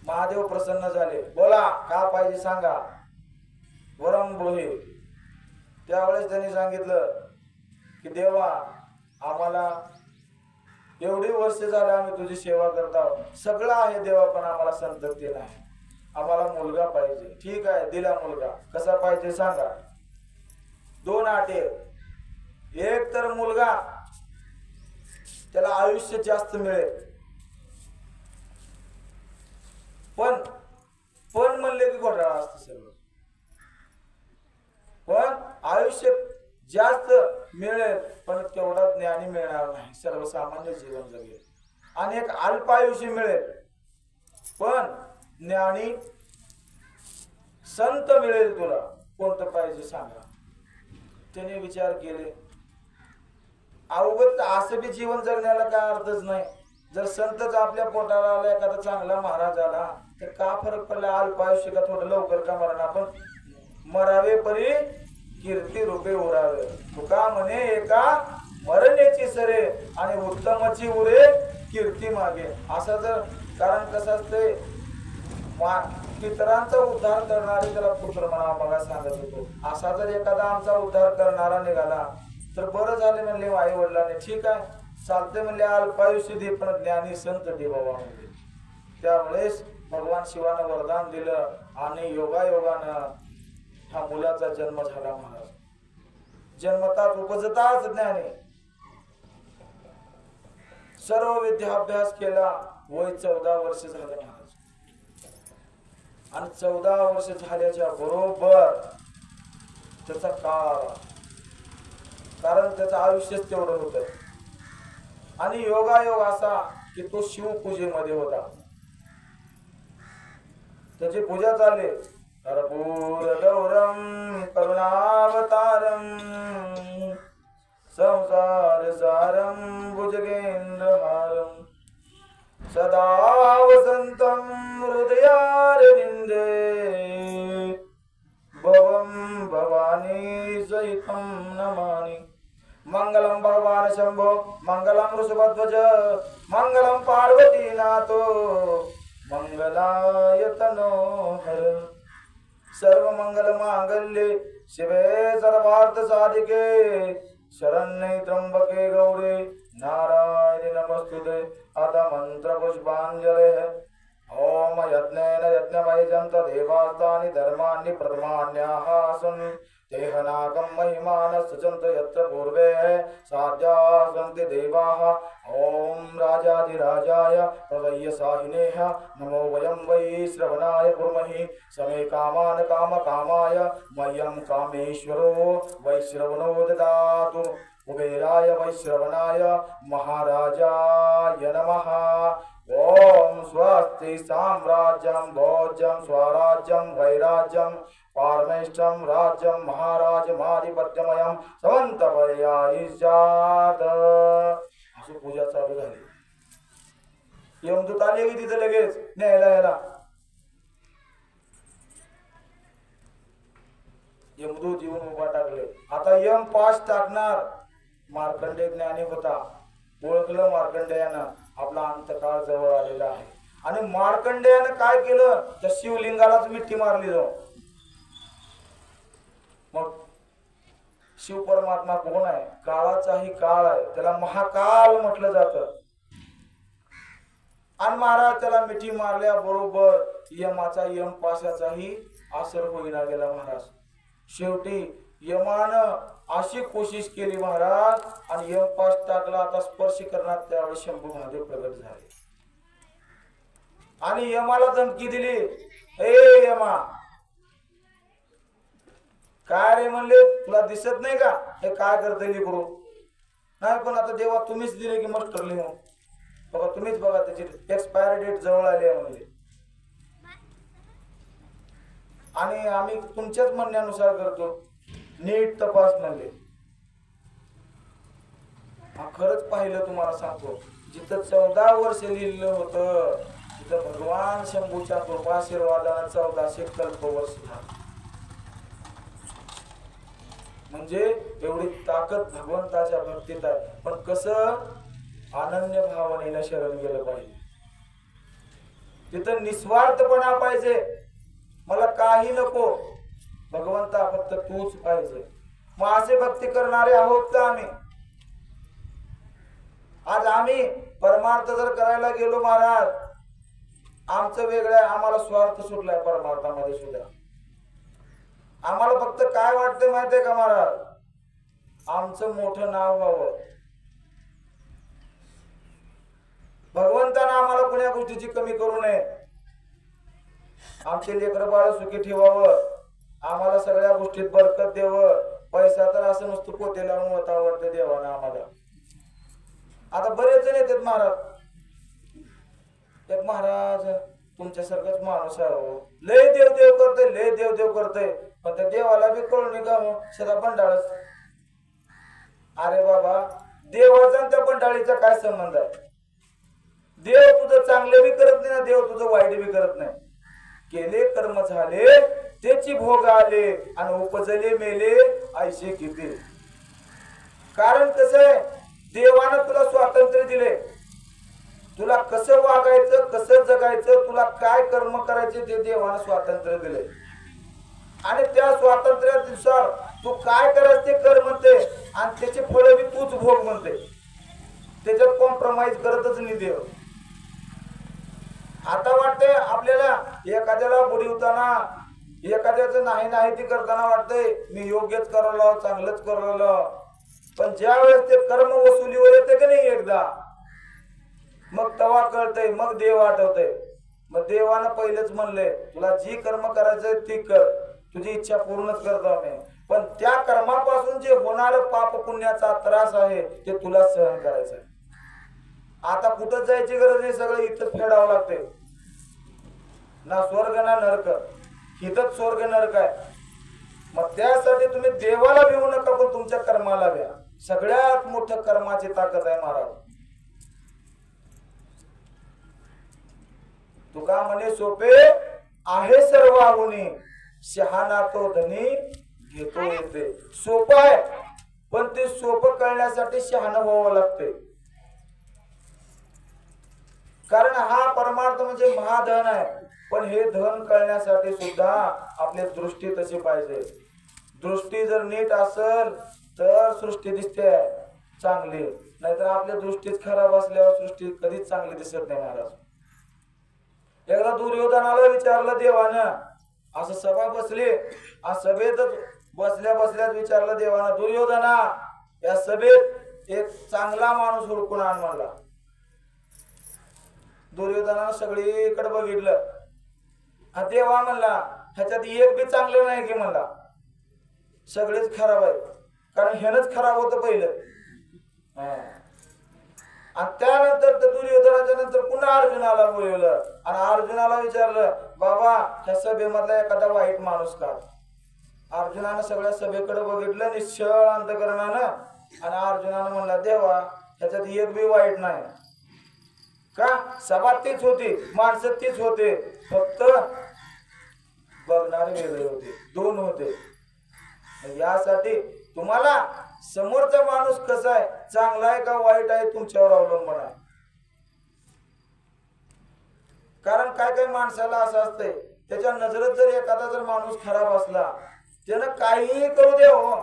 महादेव प्रसन्न झाले. बोला का पाहिजे सांगा, वरम बोहे. त्यावेळेस त्यांनी सांगितलं की देवा आम्हाला एवढी वर्ष झाले आम्ही तुझी सेवा करतो, सगळं आहे देवा पण आम्हाला संतती नाही, आम्हाला मुलगा पाहिजे. ठीक आहे दिला मुलगा, कसा पाहिजे सांगा. 2 अटी, एक तर मुलगा त्याला आयुष्य जास्त मिळेल, पण म्हणले की घोटाळा असतं सगळं, पण आयुष्य जास्त मिळेल पण तेवढा ज्ञानी मिळणार नाही, सर्वसामान्य जीवन जगेल. आणि एक अल्प आयुष्य मिळेल पण ज्ञानी संत मिळेल. तुला कोणतं पाहिजे सांगा. त्याने विचार केले, अवघड असं बी जीवन जगण्याला काय अर्थच नाही. जर संतच आपल्या पोटाला आला, एखादा चांगला महाराज आला तर का फरक पडला, अल्प आयुष्य का थोडं लवकर का मरण. आपण मरावे परी कीर्ती रूपे उरावे. तुका म्हणे एका मरण्याची सरे आणि उत्तमाची उरे कीर्ती मागे. असं जर, कारण कसं असते पितरांचा उद्धार करणारे त्याला पुत्र म्हणा बघा सांगत होतो. असा जर एखादा आमचा उद्धार करणारा निघाला तर बरं झाले म्हणले आई वडिलांनी. ठीक आहे चालते म्हणले, अल्पायुष्य दे पण ज्ञानी संत दे बाबा म्हणले. त्यावेळेस भगवान शिवानं वरदान दिलं आणि योगायोगानं ह्या मुलाचा जन्म झाला. महाराज जन्मताच उपजताच ज्ञानी, सर्व विद्याभ्यास केला. वय 14 वर्ष झालं महाराज. आणि 14 वर्ष झाल्याच्या बरोबर त्याचा काळ आला, कारण त्याचं आयुष्यच तेवढं होतं. आणि योगायोग असा की तो शिवपूजेमध्ये होता. त्याची पूजा चालली. कर्पूर गौरम करुणावतारम संसार सारम भुजगेंद्रहारम सदा वसंतम हृदयारविंदे भवम भवानी सहितं नमामि. मंगलम भगवान शंभो मंगलम ऋषभध्वज मंगलम पार्वतीनाथो मंगलाय तनोहर. सर्व मंगल मांगल्ये शिवे सर्वार्थ साधिके शरण्ये त्र्यंबके गौरी नारायणी नमस्तुते. अथ मंत्र पुष्पांजलि. ओम यज्ञेन यज्ञमयजन्त देवास्तानि धर्माणि प्रथमान्याहासन् देहनागं महिमानः सचन्त यत्र पूर्वे साध्या सन्ति देवाः. ओम राजाधिराजाय प्रदय्यसाहिनेः नमो वयं वै श्रवणाय कुर्महि. समे कामान् कामकामाय मह्यं कामेश्वरो वैश्रवणो ददातु. कुबेराय वैश्रवणाय महाराजाय नमः. ओम स्वस्ति साम्राज्यं भोज्यं स्वराज्यं वैराज्यं पारमेष्ठं राज्यं महाराजमाधिपत्यमयं समन्तपर्यायिष्यात्. अशी पूजा चालू झाली. यमदूत आले की तिथे लगेच न्यायला याला. यमदूत येऊन उभा टाकले. आता यम पास टाकणार. मार्कंडेय ज्ञानी होता. ओळखलं मार्कंडेयानं आपला अंतकाळ जवळ आलेला आहे. आणि मार्कंडेयानं काय केलं, त्या शिवलिंगालाच मिठी मारली जाऊ. मग शिव परमात्मा कोण आहे? काळाचाही काळ आहे. त्याला महाकाल म्हटलं जातं. आणि महाराज त्याला मिठी मारल्या बरोबर यमाचा यम पाशाचाही असर होईना गेला महाराज. शेवटी यमानं अशी कोशिश केली महाराज आणि यम पाश टाकला. आता स्पर्श करणार त्यावेळी शंभू महादेव प्रगट झाले आणि यमाला धमकी दिली. ए यमा, काय रे म्हणले, तुला दिसत नाही का हे काय करते लेकरू? नाही पण आता देवा तुम्हीच दिले की मस्टर लिहून बघा, तुम्हीच बघा त्याची एक्सपायरी डेट जवळ आली आहे म्हणले. आणि आम्ही तुमच्याच म्हणण्यानुसार करतो, नीट तपास म्हणले. खरंच पाहिलं तुम्हाला सांगतो, जिथं 14 वर्ष लिहिलं होतं तिथं भगवान शंभूच्या कृपाशीर्वादानं 1400 कल्पवर्ष झाले. म्हणजे एवढी ताकद भगवंताच्या भक्तीत आहे. पण कसं अनन्य भावनेनं शरण गेलं पाहिजे. तिथं निस्वार्थपणा पाहिजे. मला काही नको, भगवंता फक्त तूच पाहिजे. मग असे भक्ती करणारे आहोत का आम्ही? आज आम्ही परमार्थ जर करायला गेलो महाराज, आमचं वेगळं आहे. आम्हाला स्वार्थ सुटलाय परमार्थामध्ये सुद्धा. आम्हाला फक्त काय वाटतंय माहितीये का महाराज, आमचं मोठं नाव व्हावं. भगवंतानं आम्हाला कुण्या गोष्टीची कमी करू नये. आमचे लेकरं बाळ सुखी ठेवावं, आम्हाला सगळ्या गोष्टीत बरकत द्यावं. पैसा तर असं नुसतं पोते लावून होता वाटतं देवानं आम्हाला. आता बरेच जण येतात महाराज, एक महाराज तुमच्यासारखंच माणूस आहे हो, लय देव देव करतोय, लय देव देव करतोय, पण त्या देवाला बी कळून नाही का हो, सदा बंडाळच. अरे बाबा, देवाचा त्या बंडाळीचा काय संबंध आहे? देव तुझं चांगलं बी करत नाही ना, देव तुझं वाईट बी करत नाही. केले कर्म झाले त्याची भोग आले आणि उपजले मेले ऐसे किती. कारण कसं आहे, देवानं तुला स्वातंत्र्य दिले. तुला कसं वागायचं, कसं जगायचं, तुला काय कर्म करायचे ते देवानं स्वातंत्र्य दिले. आणि त्या स्वातंत्र्यानुसार तू काय करायचं ते कर म्हणते आणि त्याचे फळ बी तूच भोग म्हणते. त्याच्यात कॉम्प्रोमाइज करतच नाही देव. आता वाटतंय आपल्याला एखाद्याला बुडवताना, एखाद्याचं नाही नाही ती करताना वाटतंय मी योग्यच करलो, चांगलंच करलो. पण ज्या वेळेस ते कर्म वसुलीवर येते की नाही एकदा, मग तवा कळतंय, मग देव आठवतंय. मग देवानं पहिलेच म्हणले तुला जी कर्म करायचंय ती कर, तुझी इच्छा पूर्णच करतो आम्ही, पण त्या कर्मापासून जे होणारं पाप पुण्याचा त्रास आहे ते तुला सहन करायचं आहे. आता कुठं जायची गरज नाही, सगळं इथंच फेडावं लागतंय. ना स्वर्ग ना नरक, इथंच स्वर्ग नरक आहे. मग त्यासाठी तुम्ही देवाला भिवू नका, पण तुमच्या कर्माला भ्या. सगळ्यात मोठं कर्माची ताकद आहे महाराज. तुका म्हणे सोपे आहे सर्व आहुनी, शहाणा तो धनी घेतो येते. सोपं आहे, पण ते सोपं कळण्यासाठी शहाणं व्हावं लागते. कारण हा परमार्थ म्हणजे महाधन आहे. पण हे धन कळण्यासाठी सुद्धा आपली दृष्टी तशी पाहिजे. दृष्टी जर नीट असेल तर सृष्टी दिसते चांगली, नाहीतर आपल्या दृष्टीच खराब असल्यावर सृष्टी कधीच चांगली दिसत नाही महाराज. एकदा दुर्योधनाला विचारलं देवानं, असं सभा बसली, सभेतच बसल्या बसल्याच विचारलं देवानं, दुर्योधना या सभेत एक चांगला माणूस हुडकून आण म्हणला. दुर्योधनानं सगळीकडे बघितलं. देवा म्हणला ह्याच्यात एक बी चांगलं नाही की म्हणला, सगळेच खराब आहेत. कारण ह्यानंच खराब होतं पहिलं. आणि त्यानंतर दुर्योधनाच्या नंतर पुन्हा अर्जुनाला बोलवलं आणि अर्जुनाला विचारलं, बाबा ह्या सभेमधला एखादा वाईट माणूस का. अर्जुनानं सगळ्या सभेकडे बघितलं निश्चळ अंतकरणानं आणि अर्जुनानं म्हणला, देवा ह्याच्यात एक बी वाईट नाही. का सभा तीच होती, माणसं तीच होते, फक्त बघणारे वेगळे होते, दोन होते. यासाठी तुम्हाला समोरचा माणूस कसा आहे, चांगला आहे का वाईट आहे, तुमच्यावर अवलंबून आहे. कारण काय काय माणसाला असं असतंय, त्याच्या नजरेत जर एखादा जर माणूस खराब असला, त्यानं काहीही करू दे हो,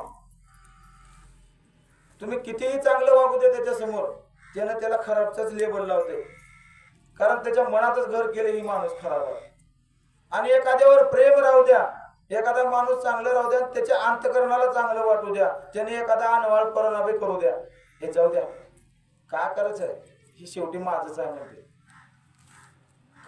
तुम्ही कितीही चांगलं वागू दे त्याच्या समोर, त्यानं त्याला खराबचाच लेबल लावते. कारण त्याच्या मनातच घर केले ही माणूस खराब आहे. आणि एखाद्यावर प्रेम राहू द्या, एखादा माणूस चांगलं राहू द्या, त्याच्या अंतकरणाला चांगलं वाटू द्या, त्याने एखादा अनवळ परिणाम करू द्या, हे जाऊ द्या, काय करायचंय हे शेवटी माझंच आहे म्हणते.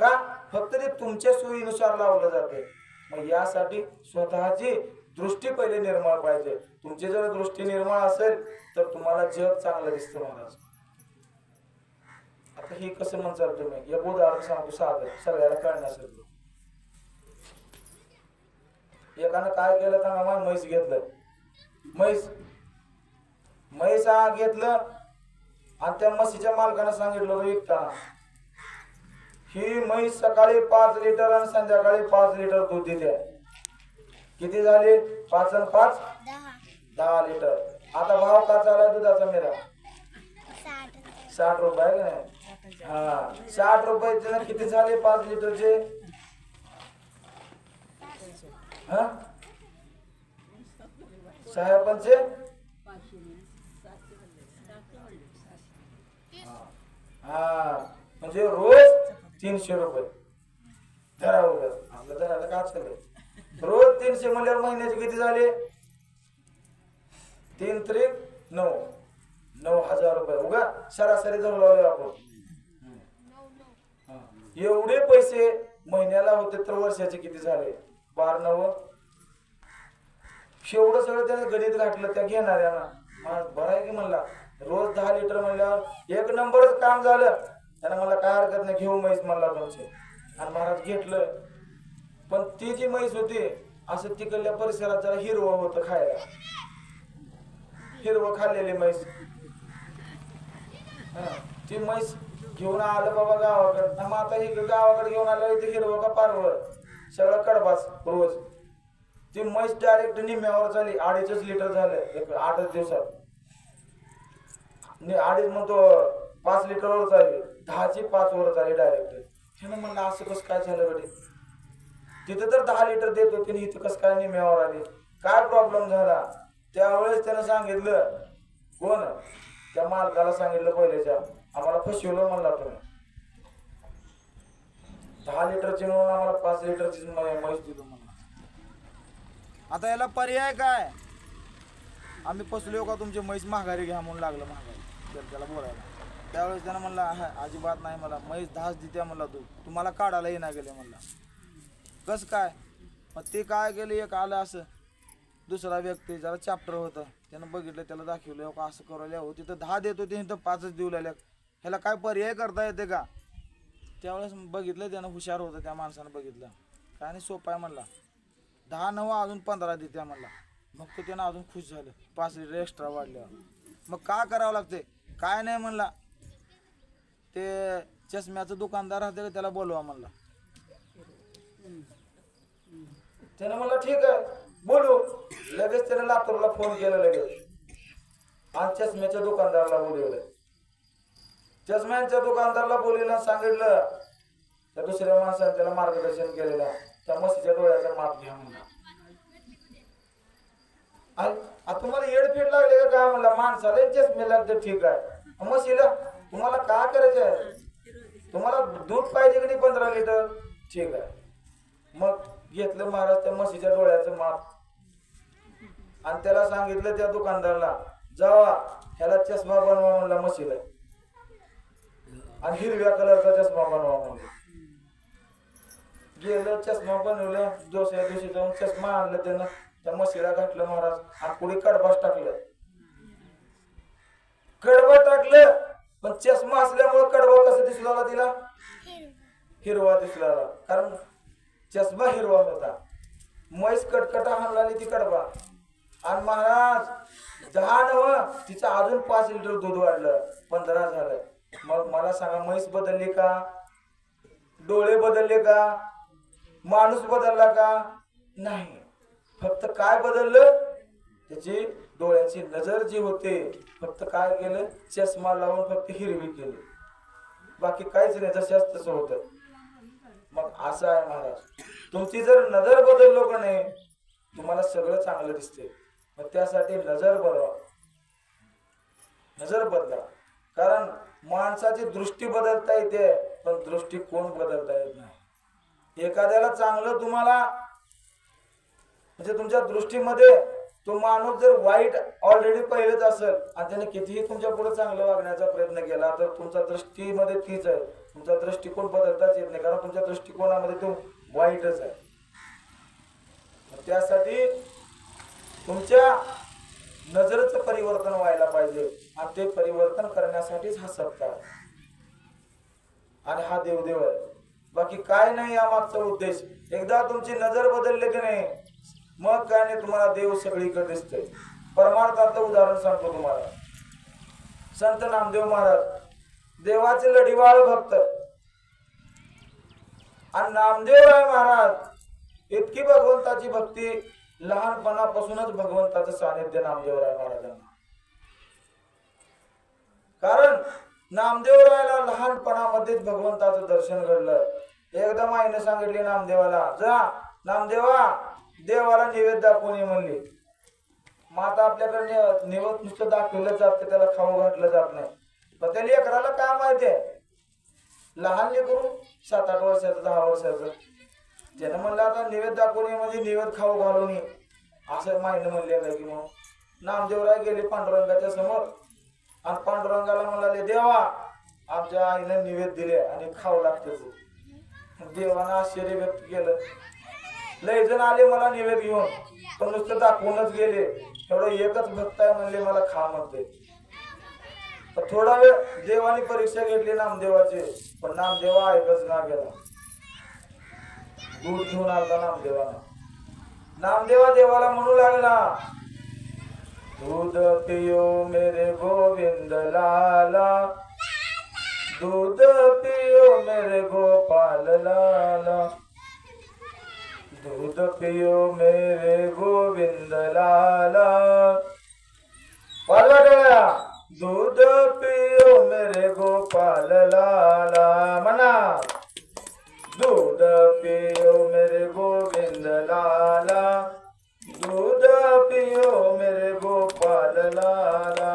का फक्त ते तुमच्या सोयीनुसार लावलं जाते. मग यासाठी स्वतःची दृष्टी पहिले निर्मळ पाहिजे. तुमची जर दृष्टी निर्मळ असेल तर तुम्हाला जग चांगलं दिसतं महाराज. आता हे कसं म्हणचाल तुम्ही, एक उदाहरण सांगतो साधं सगळ्याला कळण्यासाठी. एकानं काय केलं का मग म्हैस घेतलं, म्हैस घेतलं आणि त्या म्हशीच्या मालकानं सांगितलं विकताना, ही म्हैस सकाळी 5 लिटर आणि संध्याकाळी 5 लिटर दूध देते. किती झाले? 5 आणि 5 10 लिटर. आता भाव का चालू आहे दुधाचा मेरा? 60 रुपये का नाही? हा 60 रुपये किती झाले 5 लिटरचे? हा 6 पंचे हा म्हणजे रोज 300 रुपये धरावं. आपलं धरायला काय चाललंय, रोज 300 म्हणल्यावर महिन्याचे किती झाले? 3 त्रिक 9,000 रुपये. उगा सरासरी धरू लावले आपण. एवढे पैसे महिन्याला होते तर वर्षाचे किती झाले? 12,9. शेवढं सगळं त्याने गणित घातलं त्या घेणाऱ्यानं. बरं आहे की म्हणला, रोज 10 लिटर म्हणल्यावर एक नंबरच काम झालं. त्यानं मला काय हरकत नाही, घेऊ म्हैस म्हणला तुमचे. आणि महाराज घेतलं. पण ती जी म्हैस होती असं तिकडल्या परिसरात जरा हिरवं होतं खायला, हिरवं खाल्लेली म्हैस. ती म्हैस घेऊन आलं बाबा गावाकडे. मग आता हे गावाकडे घेऊन आलं, इथे हिरवं का पारवं सगळं कडबास रोज. ती म्हैस डायरेक्ट निम्म्यावर झाली. 2.5 लिटर झालं 8 दिवसात. 2.5 म्हणतो 5 लिटरवर चालली, 10ची 5 वर चालली डायरेक्ट. त्यानं म्हणलं असं कसं काय झालं गडे, तिथं तर 10 लिटर देत होती, इथं कसं काय निम्म्यावर आली, काय प्रॉब्लेम झाला? त्यावेळेस त्यानं सांगितलं, कोण त्या मालकाला सांगितलं पहिलेच्या, आम्हाला फसवलं म्हणला तुम्ही. 10 लिटरची म्हणून आम्हाला 5 लिटरची म्हैस दिली म्हणला. आता याला पर्याय काय? आम्ही फसलो का तुमची म्हैस माघारी घ्या म्हणून लागलं माघारी त्याला बोलायला. त्यावेळेस त्यानं म्हणला अजिबात नाही, मला म्हैस 10 देत्या म्हणला, तू तुम्हाला काढायला येणार गेले म्हणला. कसं काय? मग ते काय गेले, एक आलं असं दुसरा व्यक्ती ज्याला चॅप्टर होतं त्यानं बघितलं, त्याला दाखवलं हो का असं करायला हो, तिथं 10 देतो ते इथं 5च देऊ लागल्या, ह्याला काय पर्याय करता येते का? त्यावेळेस बघितलं त्यानं, हुशार होतं त्या माणसानं, बघितलं काय नाही सोपा आहे म्हणला, 10 नव अजून 15 देत्या म्हणला. मग तो त्यानं अजून खुश झालं, 5 लिटर एक्स्ट्रा वाढल्यावर. मग का करावं लागते? काय नाही म्हणला, ते चष्म्याचं दुकानदार राहते त्याला बोलवा म्हणला. त्यानं म्हणलं ठीक आहे बोलू. लगेच त्याने लातूरला फोन केला लगेच आणि चष्म्याच्या दुकानदाराला बोलवलं. चष्म्यांच्या दुकानदाराला बोलवलं, सांगितलं त्या दुसऱ्या माणसाने त्याला मार्गदर्शन केलेलं, त्या म्हशीच्या डोळ्याचं माप घ्या म्हणला. तुम्हाला येडफेड लागले का काय म्हणला? माणसाला चष्मे लागते ठीक आहे, म्हशीला तुम्हाला काय करायचं आहे? तुम्हाला दूध पाहिजे की नाही 15 लिटर? ठीक आहे. मग घेतलं महाराज त्या म्हशीच्या डोळ्याचं माप आणि त्याला सांगितलं त्या दुकानदाराला, जावा ह्याला चष्मा बनवा म्हणला म्हशीला, आणि हिरव्या कलरचा चष्मा बनवा म्हणला. गेलं चष्मा बनवलं, दुसऱ्या दिवशी जाऊन चष्मा आणलं त्यानं, त्या म्हशीला घातलं महाराज आणि पुढे कडबाच टाकलं. कडबा टाकलं पण चष्मा असल्यामुळे कडबा कसं दिसू लागला तिला? हिरवा दिसू लागला, कारण चष्मा हिरवा होता. म्हैस कटकटा हाणलाली ती कडबा आणि महाराज 10 नव तिचं अजून 5 लिटर दूध वाढलं, 15 झालं. मग मला सांगा, म्हैस बदलली का? डोळे बदलले का? माणूस बदलला का? नाही. फक्त काय बदललं? त्याची डोळ्याची नजर जी होते, फक्त काय केलं? चष्मा लावून फक्त हिरवी केली, बाकी काहीच नाही, जशाच तसं होतं. मग असं आहे महाराज, तुमची जर नजर बदललो का नाही, तुम्हाला सगळं चांगलं दिसते. मग त्यासाठी नजर बदला, नजर बदला. कारण माणसाची दृष्टी बदलता येते पण दृष्टिकोन बदलता येत नाही. एखाद्याला चांगलं तुम्हाला म्हणजे तुमच्या दृष्टीमध्ये तो माणूस जर वाईट ऑलरेडी पहिलेच असेल आणि त्याने कितीही तुमच्या पुढे चांगलं वागण्याचा प्रयत्न केला तर तुमच्या दृष्टीमध्ये तीच आहे, तुमचा दृष्टिकोन बदलताच येत नाही, कारण तुमच्या दृष्टिकोनामध्ये तो वाईटच आहे. त्यासाठी तुमच्या नजरेचं परिवर्तन व्हायला पाहिजे आणि ते परिवर्तन करण्यासाठीच हा सप्ताह आणि हा देवदेव आहे, बाकी काय नाही यामागचा उद्देश. एकदा तुमची नजर बदलली की नाही, मग काय नाही, तुम्हाला देव सगळीकडे दिसतोय. परमार्थाचं उदाहरण सांगतो तुम्हाला. संत नामदेव महाराज देवाचे लढीवाळ भक्त आणि नामदेवराय महाराज इतकी भगवंताची भक्ती, लहानपणापासूनच भगवंताचं सानिध्य नामदेवराय महाराजांना. कारण नामदेवरायला लहानपणामध्येच भगवंताचं दर्शन घडलं. एकदम आईने सांगितले नामदेवाला, जा नामदेवा देवाला नैवेद्य दाखवून ये म्हणली. माता आपल्याकडे निवत नुसतं दाखवलं जात, त्याला खाऊ घातलं जात नाही. पण त्या लेकराला काय माहितीये, लहान लेकरू 7-8 वर्षाचं 10 वर्षाचं, त्यानं म्हणलं आता नैवेद्य दाखवून ये म्हणजे नैवेद्य खाऊ घालून ये, असं माईनं म्हणलेलं की. मग नामदेवराय गेले पांडुरंगाच्या समोर आणि पांडुरंगाला म्हणाले, देवा आमच्या आईनं नैवेद्य दिले आणि खाऊ लागते. देवानं आश्चर्य व्यक्त केलं. लय जण आले मला नैवेद्य घेऊन, पण नुसतं दाखवूनच गेले. एवढं एकच भक्त आहे म्हणले मला खा म्हणते. थोडा वेळ देवाने परीक्षा घेतली नामदेवाची, पण नामदेवा ऐकच ना गेला. दूध घेऊन आला नामदेवाला. नामदेवा देवाला म्हणू लागला, दूध पियो मेरे गोविंद लाला, दूध पियो मेरे गोपाल लाला, दूध पियो मेरे गोविंद लाला. वाजवा, दूध पियो मेरे गोपाल लाला. म्हणा, दूध पियो मेरे गोविंद लाला, दूध पियो मेरे गोपाल लाला.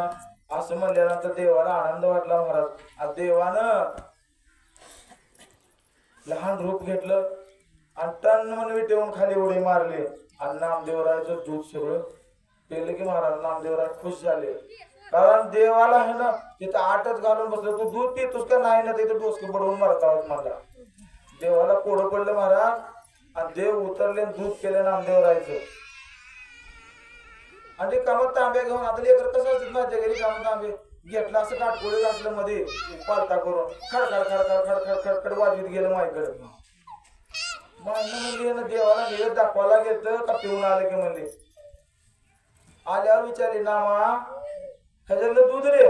असं म्हणल्यानंतर देवाला आनंद वाटला महाराज. देवानं लहान रूप घेतलं आणि टन म्हणून ठेवून खाली उडी मारली आणि नामदेवरायचं दूध सगळं पेलं की महाराज नामदेवराय खुश झाले. कारण देवाला आहे ना तिथं 8च घालून बसलं, तू दूध पितोस का नाही ना, तिथं डोसकं पडवून मारता मला. देवाला कोडं पडलं महाराज आणि देव उतरले, दूध केलं नामदेवरायचं. आणि कामात तांब्या घेऊन आता लेकर कसं असतात माझ्या घरी कामात तांबे घेतला असं काटकोळी घातलं मध्ये पालता करून खडखड खडखड खडखड खडखड वाजवीत गेलं माझ्याकडे. मायनं म्हणली ना देवाला निवेद दाखवायला घेतलं का पिऊन आलं की म्हणले. आल्यावर विचारले नामा ह्याच्यातलं दूध रे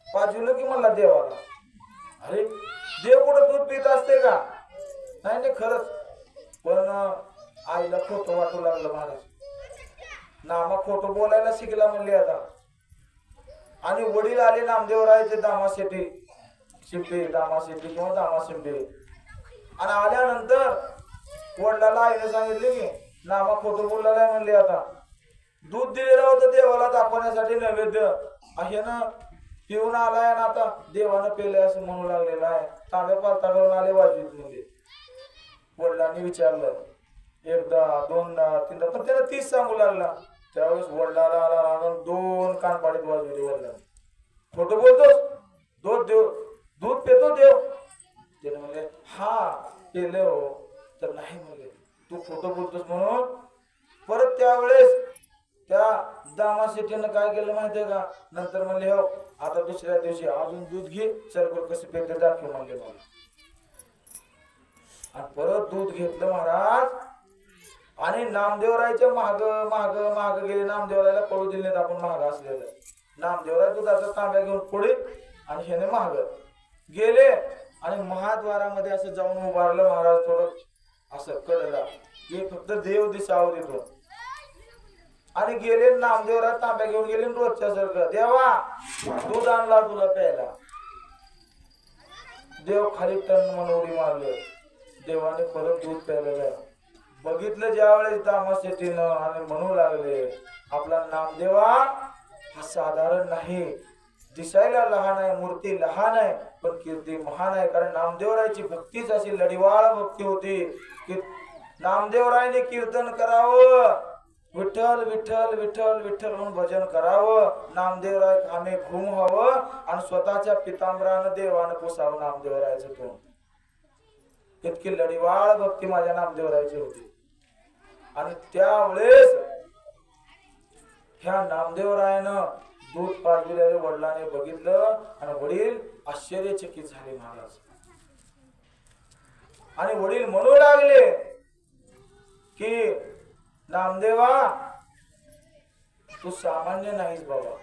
पाजवलं की म्हणला देवाला. अरे देव कुठं दूध पित असते का? नाही नाही खरंच. पण आईला खोटं वाटू लागलं महाराज. नामा खोटं बोलायला शिकला म्हणले आता. आणि वडील आले नामदेवरायचे दामाशेठी शिंपे दामाशेठी किंवा दामाशिंपे. आणि आल्यानंतर वडिलाला आईने सांगितले की नामा खोटं बोललेला आहे म्हणले. आता दूध दिलेलं होतं देवाला दाखवण्यासाठी नैवेद्य आहे ना पिऊन आलाय आणि आता देवानं पेलंय असं म्हणू लागलेलं आहे. तांब्या पालता करून आले वाजवीत म्हणजे. वडिलांनी विचारलं एकदा दोनदा तीनदा पण त्याला 30 सांगू लागला. त्यावेळेस वडिलाला आला राहून 2 कानपाडीत वाजवले वडिलांनी. खोटं बोलतोस दूध पेतो देव. त्याने म्हणले हा पेले हो. तर नाही म्हणले तू खोटं बोलतोस म्हणून. परत त्यावेळेस त्या दामाशेठीनं काय केलं माहितीये का? नंतर म्हणले हो आता दुसऱ्या दिवशी अजून दूध घे चल बरं कसं पेते दाखव म्हणले मला. आणि परत दूध घेतलं महाराज. आणि नामदेवरायच्या महाग महाग महाग गेले. नामदेवरायला पळू दिले आपण महाग असलेलं. नामदेवराय दुधाचा तांब्या घेऊन पुढे आणि ह्याने महाग गेले. आणि महाद्वारामध्ये असं जाऊन उभारलं महाराज. थोडं असं कळलं की फक्त देव दिसावं देतो. आणि गेले नामदेवराय तांब्या घेऊन गेले रोजच्या सारखं. देवा दूध आणला तुला प्यायला. देव खाली टन म्हणून उडी मारलं. देवाने परत दूध प्यायला बघितलं ज्यावेळेस दामाशेठीनं आणि म्हणू लागले आपला नामदेवा हा साधारण नाही. दिसायला लहान आहे मूर्ती लहान आहे पण कीर्ती महान आहे. कारण नामदेवरायची भक्तीच अशी लढीवाळ भक्ती होती की नामदेवरायने कीर्तन करावं विठ्ठल विठ्ठल विठ्ठल विठ्ठल म्हणून भजन करावं. नामदेवराय आम्ही घुम व्हावं आणि स्वतःच्या पितांबरानं देवानं पुसावं नामदेवरायचं तोंड. इतकी लढीवाळ भक्ती माझ्या नामदेवरायची होती. आणि त्यावेळेस ह्या नामदेवरायानं दूध पाजविलेले वडिलांनी बघितलं आणि वडील आश्चर्यचकित झाले महाराज. आणि वडील म्हणू लागले की नामदेवा तू सामान्य नाहीस बाबा.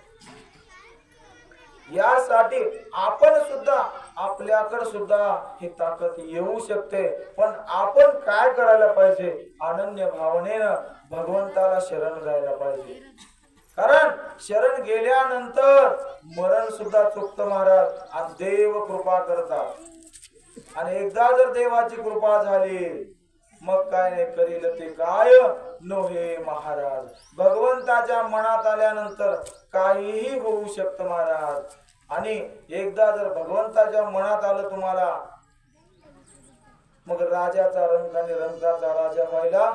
यासाठी आपण सुद्धा आपल्याकडे सुद्धा ही ताकद येऊ शकते. पण आपण काय करायला पाहिजे? अनन्य भावनेनं भगवंताला शरण जायला पाहिजे. कारण शरण गेल्यानंतर मरण सुद्धा चुकतं महाराज. आणि देव कृपा करतात. आणि एकदा जर देवाची कृपा झाली मग काय नाही करील ते काय नोहे महाराज. भगवंताच्या मनात आल्यानंतर काहीही होऊ शकतं महाराज. आणि एकदा जर भगवंताच्या मनात आलं तुम्हाला मग राजाचा रंग आणि रंगाचा राजा व्हायला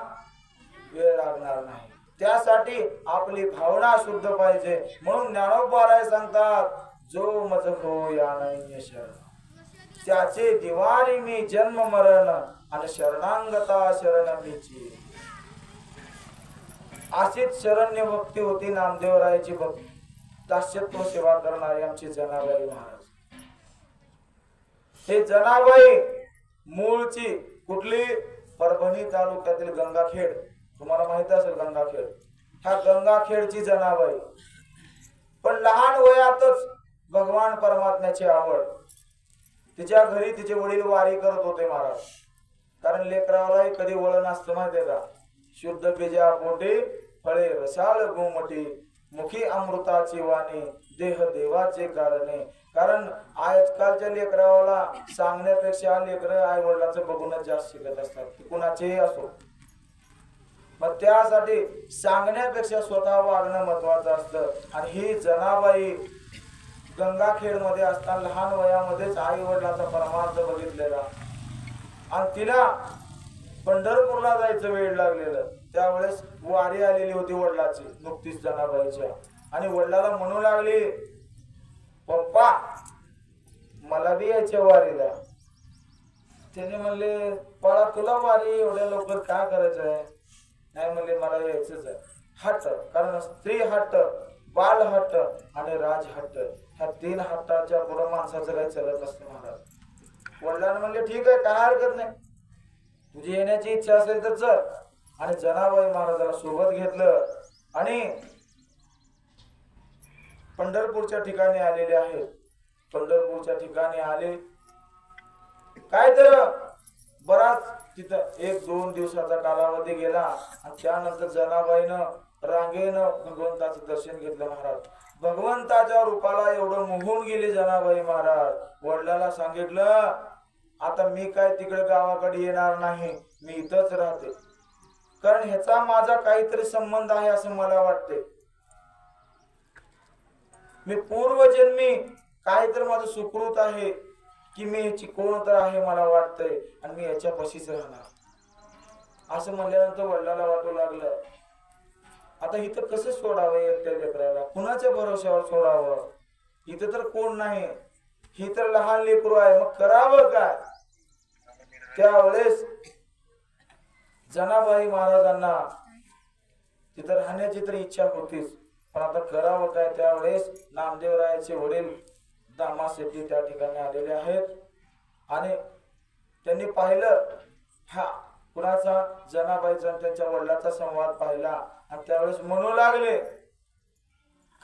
वेळ लागणार नाही. त्यासाठी आपली भावना शुद्ध पाहिजे. म्हणून ज्ञानोबा सांगतात जो मज हो या नाही शरण त्याचे दिवारी मी जन्म मरण आणि शरणांगता शरण मीची. अशीच शरण्य भक्ती होती नामदेवरायाची भक्ती. दास्यत्व सेवा करणारी आमची जनाबाई महाराज. हे जनाबाई मूळची कुठली? परभणी तालुक्यातील गंगाखेड. तुम्हाला माहित असेल गंगाखेड. ह्या गंगाखेडची जनाबाई. पण लहान वयातच भगवान परमात्म्याची आवड. तिच्या घरी तिचे वडील वारी करत होते महाराज. कारण लेकरालाही कधी वळण असतं माहितीये का? शुद्ध बीजा पोटी फळे रसाळ गोमटी मुखी अमृताची वाणी देह देवाचे कारणे. कारण आजकालच्या लेकराला सांगण्यापेक्षा लेकर आई वडिलांचं बघूनच जास्त शिकत असतात. कुणाचेही असो. मग त्यासाठी सांगण्यापेक्षा स्वतः वागणं महत्वाचं असतं. आणि ही जनाबाई गंगाखेड मध्ये असताना लहान वयामध्येच आई वडिलांचा परमार्थ बघितलेला. आणि तिला पंढरपूरला जायचं वेळ लागलेलं. त्यावेळेस वारी आलेली होती वडिलाची नुकतीच जनाबाईच्या. आणि वडिलाला म्हणू लागली पप्पा मला बी यायचे वारीला. त्याने म्हणले बाळा तुला वारी एवढ्या लवकर काय करायचं आहे? नाही म्हणले मला यायचंच आहे. हट्ट, कारण स्त्री हट्ट, बाल हट्ट आणि राज हट्ट, ह्या 3 हट्टाच्या पुढे माणसाचं काही चलत नसतं महाराज. वडिलांना म्हणले ठीक आहे, काय हरकत नाही, तुझी येण्याची इच्छा असेल तर चल. आणि जनाबाई महाराजाला सोबत घेतलं आणि पंढरपूरच्या ठिकाणी आलेले आहेत. पंढरपूरच्या ठिकाणी आले, काय तर बराच तिथं 1-2 दिवसाचा कालावधी गेला आणि त्यानंतर जनाबाईनं रांगेनं भगवंताचं दर्शन घेतलं महाराज. भगवंताच्या रूपाला एवढं मोहून गेले जनाबाई महाराज. वडिलांना सांगितलं आता मी काय तिकडे गावाकडे येणार नाही, मी इथंच राहते, कारण ह्याचा माझा काहीतरी संबंध आहे असं मला वाटते. मी पूर्वजन्मी काहीतरी माझं सुकृत आहे की मी ह्याची कोण तर आहे मला वाटतंय आणि मी याच्या पशीच राहणार असं म्हणल्यानंतर वडिलांना वाटू लागलं आता इथं कसं सोडावं, एकट्या लेकराला कुणाच्या भरोश्यावर सोडावं, इथं तर कोण नाही, ही तर लहान लेकरू आहे, मग करावं काय. त्यावेळेस जनाबाई महाराजांना तिथं राहण्याची तर इच्छा होतीच, पण आता करावं काय. त्यावेळेस नामदेवरायाचे वडील दामाशेट्टी त्या ठिकाणी आलेले आहेत आणि त्यांनी पाहिलं हा कुणाचा, जनाबाईचा त्यांच्या वडिलांचा संवाद पाहिला आणि त्यावेळेस म्हणू लागले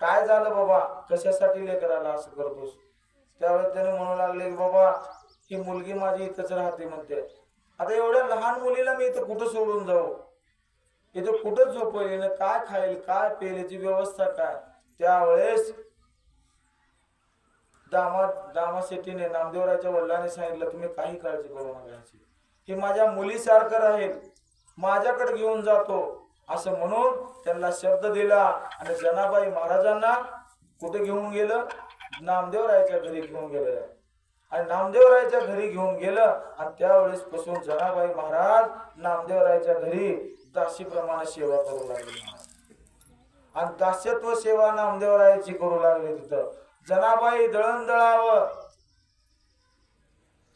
काय झालं बाबा, कशासाठी लेकराला असं करतोस. त्यावेळेस त्याने म्हणू लागले की बाबा ही मुलगी माझी इथंच राहते म्हणते, आता एवढ्या लहान मुलीला मी इथं कुठं सोडून जाऊ, इथं कुठं झोपवेल, काय खाईल, काय पेल, याची व्यवस्था काय. त्यावेळेस दामाशेट्टीने नामदेवरायाच्या वडिलांनी सांगितलं तुम्ही काही काळजी करू नका, हे माझ्या मुलीसारखं राहील, माझ्याकडे घेऊन जातो असं म्हणून त्यांना शब्द दिला आणि जनाबाई महाराजांना कुठे घेऊन गेलं, नामदेवरायाच्या घरी घेऊन गेलं आणि नामदेवरायाच्या घरी घेऊन गेलं आणि त्यावेळेस पासून जनाबाई महाराज नामदेवरायाच्या घरी दासीप्रमाणे सेवा करू लागले आणि दास्यत्व सेवा नामदेवरायाची करू लागले. तिथं जनाबाई दळण दळावं,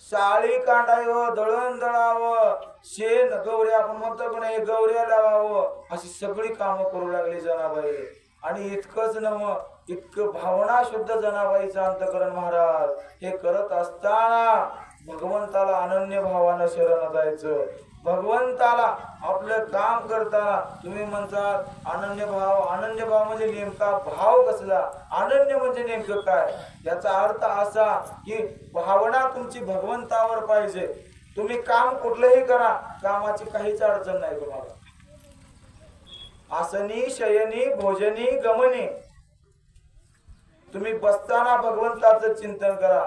साळी कांडावं, दळण दळावं, शेण गौऱ्या आपण म्हणतो पण हे गौऱ्या लावावं, अशी सगळी कामं करू लागली जनाबाई. आणि इतकंच नव्ह, इतकं भावना शुद्ध जनाबाईचं अंतकरण महाराज. हे करत असताना भगवंताला अनन्य भावानं शरण जायचं. भगवंताला आपलं काम करताना तुम्ही म्हणतात अनन्य भाव, अनन्य भाव म्हणजे नेमका भाव कसला, अनन्य म्हणजे नेमकं काय, याचा अर्थ असा की भावना तुमची भगवंतावर पाहिजे. तुम्ही काम कुठलंही करा, कामाची काहीच अडचण नाही तुम्हाला. आसनी शयनी भोजनी गमनी, तुम्ही बसताना भगवंताचं चिंतन करा,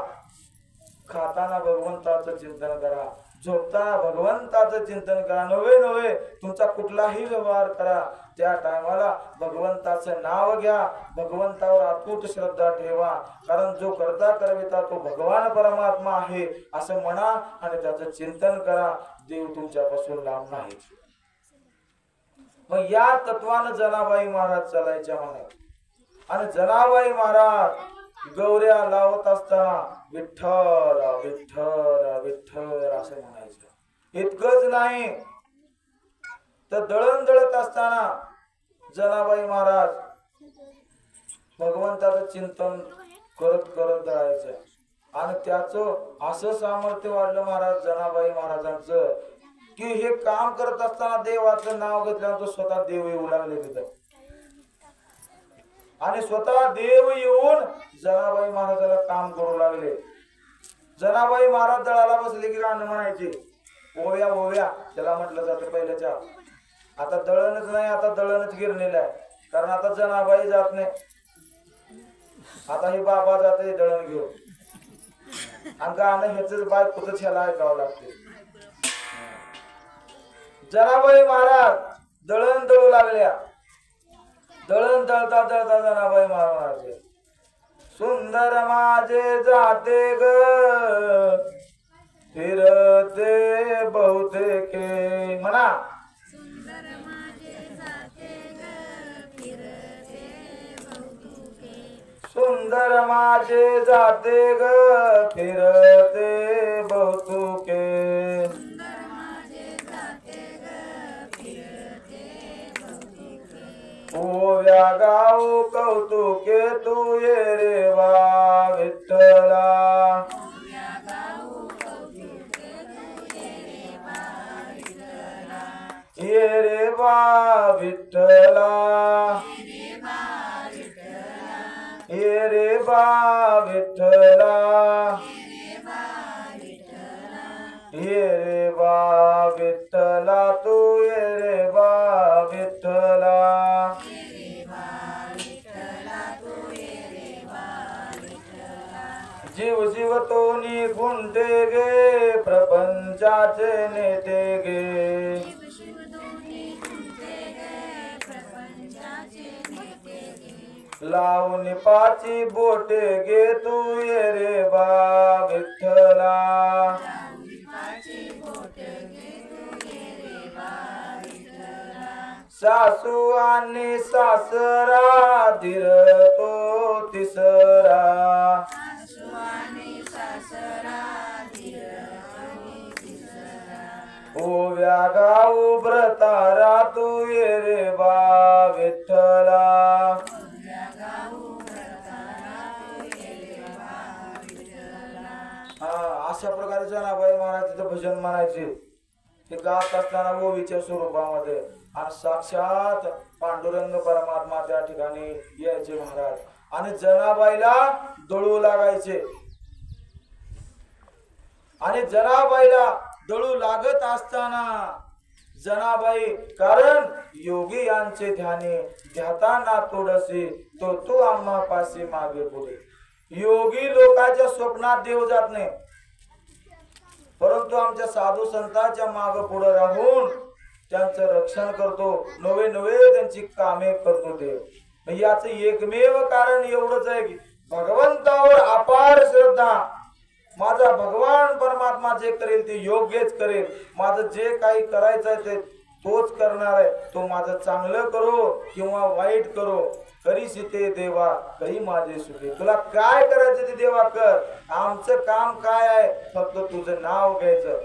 खाताना भगवंताचं चिंतन करा, झोपताना भगवंताचं चिंतन करा. नव्हे तुमचा कुठलाही व्यवहार करा, त्या टायमाला भगवंताचं नाव घ्या, भगवंतावर अतूट श्रद्धा ठेवा, कारण जो करता करविता तो भगवान परमात्मा आहे असं म्हणा आणि त्याचं चिंतन करा. देव तुमच्यापासून लांब नाही. मग या तत्वानं जनाबाई महाराज चालायच्या महाराज. आणि जनाबाई महाराज गौऱ्या लावत असताना विठ्ठल विठ्ठल विठ्ठल असं म्हणायचं. इतकंच नाही तर दळण दळत असताना जनाबाई महाराज भगवंताचं चिंतन करत करत दळायचं आणि त्याचं असं सामर्थ्य वाढलं महाराज जनाबाई महाराजांचं की हे काम करत असताना देवाचं नाव घेतल्यानंतर स्वतः देव येऊ लागले तिथं आणि स्वतः देव येऊन जनाबाई महाराजाला काम करू लागले. जनाबाई महाराज दळाला बसले की गाणं म्हणायचे, ओव्या ओव्या त्याला म्हटलं जातं पहिल्याच्या. आता दळणच नाही, आता दळणच गिरणीला आहे, कारण आता जनाबाई जात नाही, आता हे बाबा जाते दळण घेऊन आणि गाणं ह्याच बायकोच ह्याला ऐकावं लागते. जनाबाई महाराज दळण दळू लागल्या. दळण दळता दळता जनाबाई महाराज सुंदर माझे जाते ग फिरते बहुतेके म्हणा. सुंदर माझे जाते ग फिरते बहुतेके, सुंदर माझे जाते ग फिरते बहुतेके, सुंदर माझे जाते ग फिरते बहुतेके. ओव्या गाऊ कौतुके तू ये रे बा विठ्ठला ये रे बा विठ्ठला ये रे बा विठ्ठला ये रे बा विठ्ठला तू ये रे बा विठ्ठला जीव जीव तोनी गुंटे गे प्रपंचाचे नेते गे लावून पाची बोटे गे तू ये रे बा विठ्ठला सासू आणि सासरा धीर तो तिसरा ओव्या गाऊ व्रतारा तू ये रे बा विठ्ठला अशा प्रकारे जनाबाई महाराजांचं भजन म्हणायचे ते गात असताना ओवीच्या स्वरूपामध्ये आणि साक्षात पांडुरंग परमात्मा त्या ठिकाणी यायचे महाराज आणि जनाबाईला दळू लागायचे आणि जनाबाईला दळू लागत असताना जनाबाई कारण योगी यांचे ध्याने ध्याताना तोडसे तो तू आम्हा पाशी मागे पुढे योगी लोकांच्या स्वप्नात देव जात नाही परंतु आमच्या साधू संतांच्या माग पुढे राहून त्यांचं रक्षण करतो नवे नवे त्यांची कामे करतो देव याच एकमेव कारण एवढंच आहे की भगवंतावर अपार श्रद्धा माझा भगवान परमात्मा जे करेल ते योग्यच करेल माझं जे काही करायचं ते तोच करणार आहे तो माझं चांगलं करो किंवा वाईट करो करी सीते देवा करी माझे सुखे तुला काय करायचं ते देवा कर आमचं काम काय आहे फक्त तुझं नाव घ्यायचं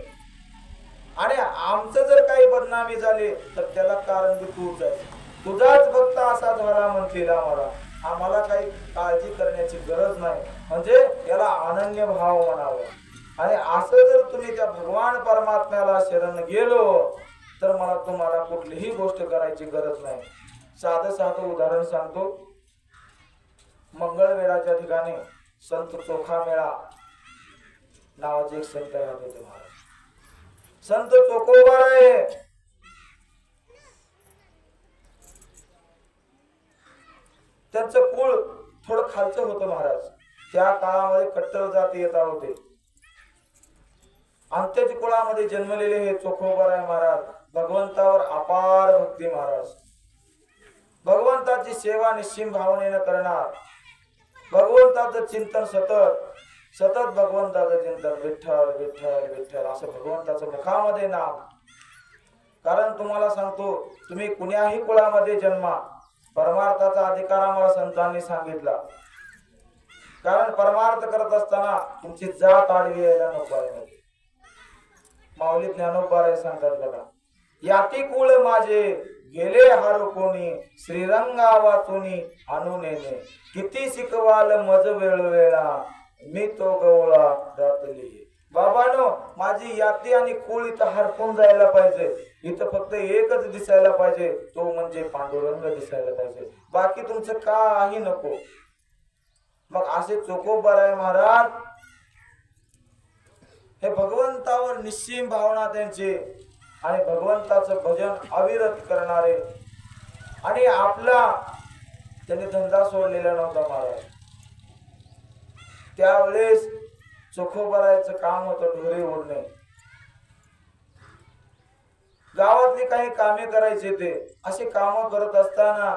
आणि आमचं जर काही बदनामी झाली तर त्याला कारण तूच आहे तुझाच फक्त असा झाला म्हणतील आम्हाला काही काळजी करण्याची गरज नाही म्हणजे याला अनन्य भाव म्हणावं आणि असं जर तुम्ही त्या भगवान परमात्म्याला शरण गेलो तर मला तुम्हाला कुठलीही गोष्ट करायची गरज नाही साधं उदाहरण सांगतो मंगळवेढाच्या ठिकाणी संत चोखा मेळा नावाचे एक संत राहत होते महाराज संत चोखोबाराय त्यांचं कुळ थोडं खालचं होतं महाराज त्या काळामध्ये कट्टर जाती येता होते अंत्यज कुळामध्ये जन्मलेले हे चोखोबाराय महाराज भगवंतावर अपार भक्ती महाराज भगवंताची सेवा निश्चिम भावनेने करणार भगवंताचं चिंतन सतत भगवंताचं चिंतन विठ्ठल विठ्ठल विठ्ठल असं भगवंताचं मुखामध्ये नाम कारण तुम्हाला सांगतो तुम्ही कुण्याही कुळामध्ये जन्मा परमार्थाचा अधिकार आम्हाला संतांनी सांगितला कारण परमार्थ करत असताना तुमची जात आडवी यायला नको आहे माऊली ज्ञानोबा सांगतात बघा याती कुळ माझे गेले हार कोणी श्रीरंगा वाचुनी आणून येणे किती शिकवाल मज वेळोवेळा मी तो गवळा रातली बाबानो माझी याती आणि कुळ इथं हरपून जायला पाहिजे इथं फक्त एकच दिसायला पाहिजे तो म्हणजे पांडुरंग दिसायला पाहिजे बाकी तुमचं काही नको मग असे चोखोबाराय महाराज हे भगवंतावर निश्चिम भावना त्यांचे आणि भगवंताचं भजन अविरत करणारे आणि आपला त्यांनी धंदा सोडलेला नव्हता महाराज त्यावेळेस चोखोबारायचं काम होतं ढोरे ओढणे गावातली काही कामे करायचे ते असे काम करत असताना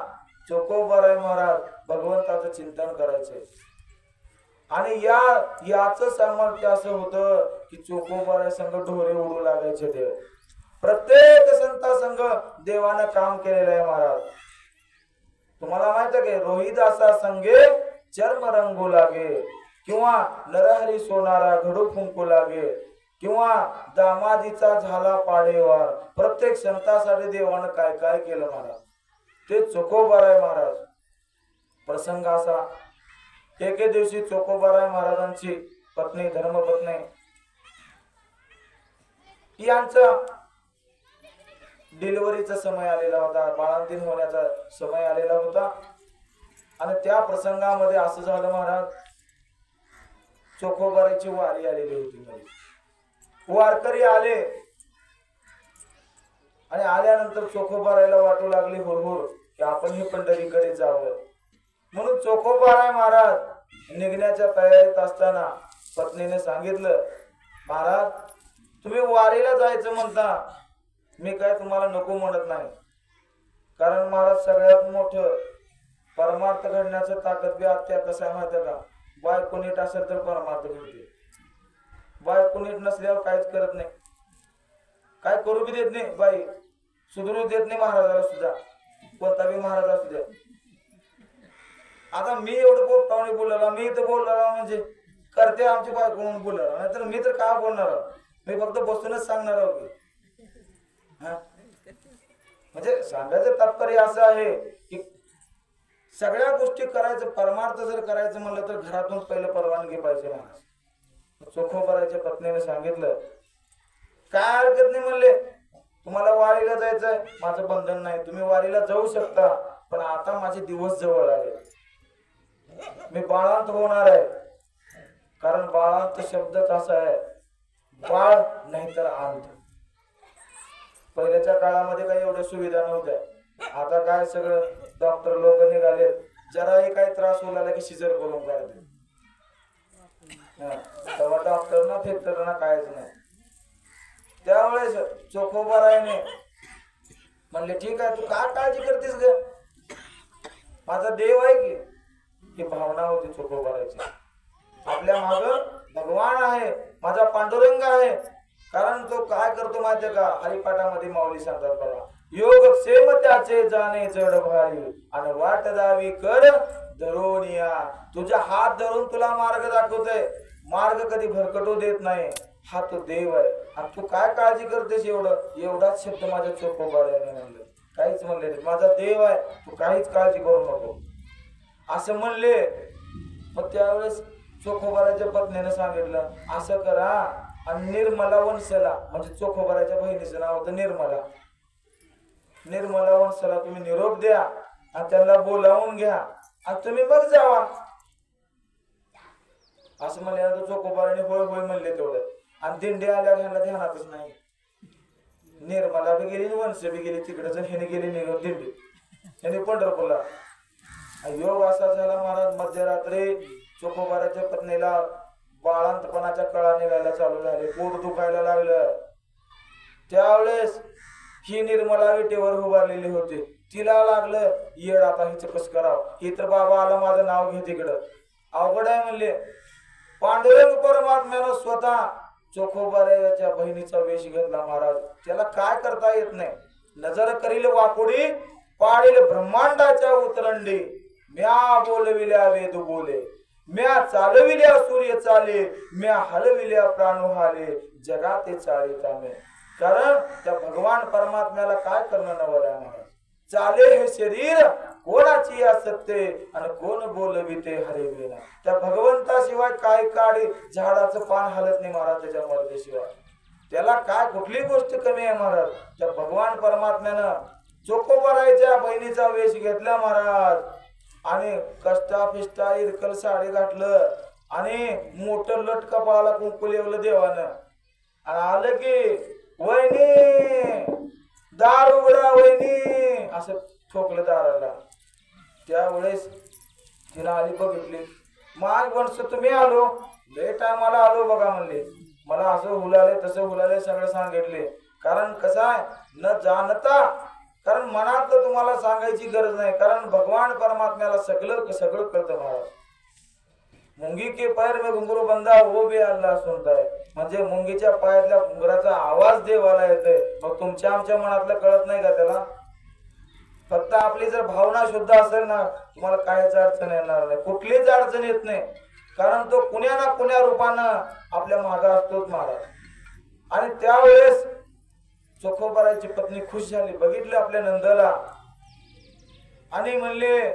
चोखोबाराय महाराज भगवंताचं चिंतन करायचे आणि याच सामर्थ्य असं होतं की चोखोबाराय संघ ढोरे उडू लागायचे देव प्रत्येक संता संघ देवानं काम केलेलं आहे महाराज तुम्हाला माहित आहे की रोहिदासा संगे चर्म रंगू लागे किंवा नरहरी सोनारा घडू फुंकू लागे किंवा दामादीचा झाला पाडेवार प्रत्येक संतासाठी देवानं काय काय केलं महाराज ते चोखोबाराय महाराज. प्रसंग असा, एके दिवशी चोखोबाराय महाराजांची पत्नी धर्मपत्नी यांचा डिलिव्हरीचा समय आलेला होता, बाळंतीण होण्याचा समय आलेला होता. आणि त्या प्रसंगामध्ये असं झालं महाराज, चोखोबाराची वारी आलेली होती. वारकरी आले आणि आल्यानंतर चोखोबारायला वाटू लागली हुरहुर की आपण ही पंढरीकडे जावं. म्हणून चोखोबाराय महाराज निघण्याच्या तयारीत असताना पत्नीने सांगितलं, महाराज तुम्ही वारीला जायचं म्हणता, मी काय तुम्हाला नको म्हणत नाही. कारण महाराज सगळ्यात मोठं परमार्थ घडण्याचं ताकद बी आत्या कसं आहे माहिती का, बायको नीट असेल तर परमार्थ घडते. बायको नीट नसल्यावर काहीच करत नाही, काय करू बी देत नाही, बाई सुधरू देत नाही महाराजाला सुद्धा, कोणता बी महाराज असू द्या. आता मी एवढं पोपटावणी बोलला, मी इथं बोलला म्हणजे करते आमची बायको म्हणून बोलला, नाहीतर मी तर काय बोलणार, मी फक्त बसूनच सांगणार आहोत. म्हणजे सांगायचं तात्पर्य असं आहे की सगळ्या गोष्टी करायचं, परमार्थ जर करायचं म्हणलं तर घरातून पहिलं परवानगी पाहिजे महाराज. चोखोबारायच्या पत्नीने सांगितलं, काय हरकत नाही म्हणले, तुम्हाला वारीला जायचंय, माझं बंधन नाही, तुम्ही वारीला जाऊ शकता, पण आता माझे दिवस जवळ आले, मी बाळांत होणार आहे. कारण बाळांत शब्दच असा आहे, बाळ नाहीतर अंत. पहिल्याच्या काळामध्ये काही एवढ्या सुविधा नव्हत्या, आता काय सगळं डॉक्टर लोक निघाले, जराही काही त्रास होऊ की सिजर करून काढते. तेव्हा डॉक्टर ना फेक्टर ना कायच नाही. त्यावेळेस चोखोबारायने म्हणले, ठीक आहे तू काय काळजी करतेस ग, माझा देव आहे की भावना होती चोखोबारायची. आपल्या माग भगवान आहे, माझा पांडुरंग आहे. कारण तो काय करतो माहितीये का, हरिपाठामध्ये माऊली सांगतात बघा, योग क्षेम त्याचे जाणे जड भारी आणि वाट दावी कर धरून या. तुझा हात धरून तुला मार्ग दाखवतोय, मार्ग कधी भरकटू देत नाही, हा तो देव आहे. आणि तू काय काळजी करतेस एवढाच शब्द माझ्या चोखोबारायने म्हणले, काहीच म्हणले, माझा देव आहे, तू काहीच काळजी करू नको असं म्हणले. मग त्यावेळेस चोखोबाराच्या पत्नीने सांगितलं, असं करा आणि निर्मला वंशला, म्हणजे चोखोबाराच्या बहिणीचं नाव होतं निर्मला, निर्मला वंशला तुम्ही निरोप द्या आणि त्यांना बोलावून घ्या आणि तुम्ही मग जावा. असं म्हणल्यानंतर चोखोबाराने होय होय म्हणले तेवढं. आणि दिंडी आल्या ह्यांना ध्यानातच नाही, निर्मला बी गेली, वंश बी गेली तिकडे, ह्याने गेली निरोप दिंडी, ह्याने पंढरपूरला. योग असा झाला महाराज, मध्यरात्री चोखोबाराच्या पत्नीला बाळांतपणाच्या कळा निघायला चालू झाले, पोट दुखायला लागलं. त्यावेळेस ही निर्मला विटेवर उभारलेली होती, तिला लागलं येड, आता हिचं कसं करावं, ही तर बाबा आला माझं नाव घे तिकडं, अवघड आहे म्हणले. पांडुरंग परमात्म्यानं स्वतः चोखोबाराच्या बहिणीचा वेश घेतला महाराज. त्याला काय करता येत नाही, नजर करील वाकुडी पाडील ब्रह्मांडाच्या उतरंडी, म्या बोलविल्या वेद बोले, म्या चालविल्या सूर्य चाले, म्या हलविल्या प्राणू हाले, जगाते चाळीता मे. कारण त्या भगवान परमात्म्याला काय करणं नवल आहे महाराज. चाले हे शरीर कोणाची असते आणि कोण बोलविते हरे विना. त्या भगवंताशिवाय काय काळी झाडाचं पान हलत नाही महाराज, त्याच्या मर्दीशिवाय. त्याला काय कुठली गोष्ट कमी आहे महाराज. त्या भगवान परमात्म्यानं चोखोबारायच्या बहिणीचा वेश घेतला महाराज आणि कष्टा फिष्टा इरकल साडी घातलं आणि मोठं लट कपाळाला कुंकू लेवलं देवानं आणि आलं की वहिनी दार उघडा वहिनी असं ठोकलं दाराला. त्यावेळेस तिनं आली बघितली, माग वंश तुम्ही आलो, लय टायमाला आलो बघा म्हणले, मला असं हुलाले तसं हुलाले सगळं सांगितले. कारण कसं आहे न जाणता, कारण मनातलं तुम्हाला सांगायची गरज नाही, कारण भगवान परमात्म्याला सगळं कळतं महाराज. मुंगी के पैर में घुंगरू बंदा वो भी अल्लाह सुनता है. म्हणजे मुंगीच्या पायातल्या घुंगराचा आवाज देवाला येतोय. मग तुमच्या आमच्या मनातलं कळत नाही का त्याला. फक्त आपली जर भावना शुद्ध असेल ना, तुम्हाला काहीच अडचण येणार नाही, कुठलीच अडचण येत नाही. कारण तो कुण्या ना कुण्या रूपानं आपल्या मागे असतोच महाराज. आणि त्यावेळेस चोखोबाराची पत्नी खुश झाली, बघितलं आपल्या नंदला आणि म्हणले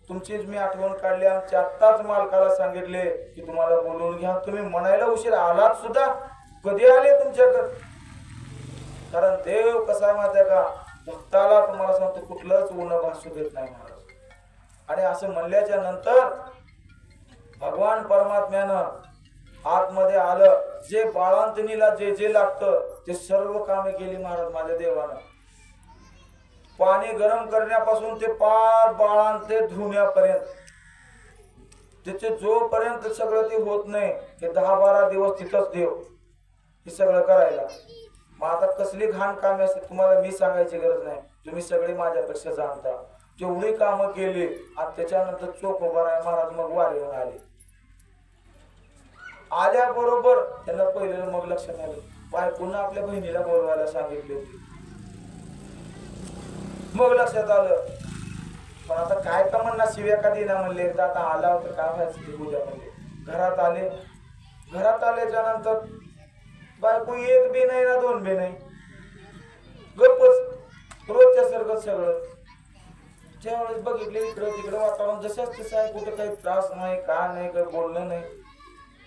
तुमचीच मी आठवण काढली, आमच्या आत्ताच मालकाला सांगितले की तुम्हाला बोलवून घ्या. तुम्ही म्हणायला उशीर आलात सुद्धा. कधी आले तुमच्याकडे? कारण देव कसा माहिती आहे का, भक्ताला तुम्हाला सांगतो कुठलंच ऊन भासू देत नाही महाराज. आणि असं म्हणल्याच्या नंतर भगवान परमात्म्यानं आतमध्ये आलं. जे बाळांतनीला जे जे लागतं ते सर्व कामे केली महाराज माझ्या देवानं. पाणी गरम करण्यापासून ते पार बाळांते धुण्यापर्यंत, त्याचे जोपर्यंत सगळं ते होत नाही ते 10-12 दिवस तिथंच देव हे सगळं करायला. मग आता कसली घाण कामे असते तुम्हाला मी सांगायची गरज नाही, तुम्ही सगळे माझ्यापेक्षा जाणता. जेवढी कामं केली आणि त्याच्यानंतर चोख उभा राहा महाराज. मग वारीहून आले. आल्याबरोबर त्यांना पहिलं मग लक्षात आलं बायकोनं आपल्या बहिणीला बोलवायला सांगितले होते. मग लक्षात आलं पण आता काय का म्हणणार, शिव्या का देणार म्हणले. एकदा आता आला होता काय व्हायचं ते उद्या म्हणले. घरात आले. घरात आल्याच्या नंतर बायको एक बी नाही ना दोन बी नाही, गप्पच रोजच्या सारखं सगळं. त्यावेळेस बघितले इकडं तिकडं वातावरण जसंच तसं आहे, कुठं काही त्रास नाही का नाही, काही बोलणं नाही.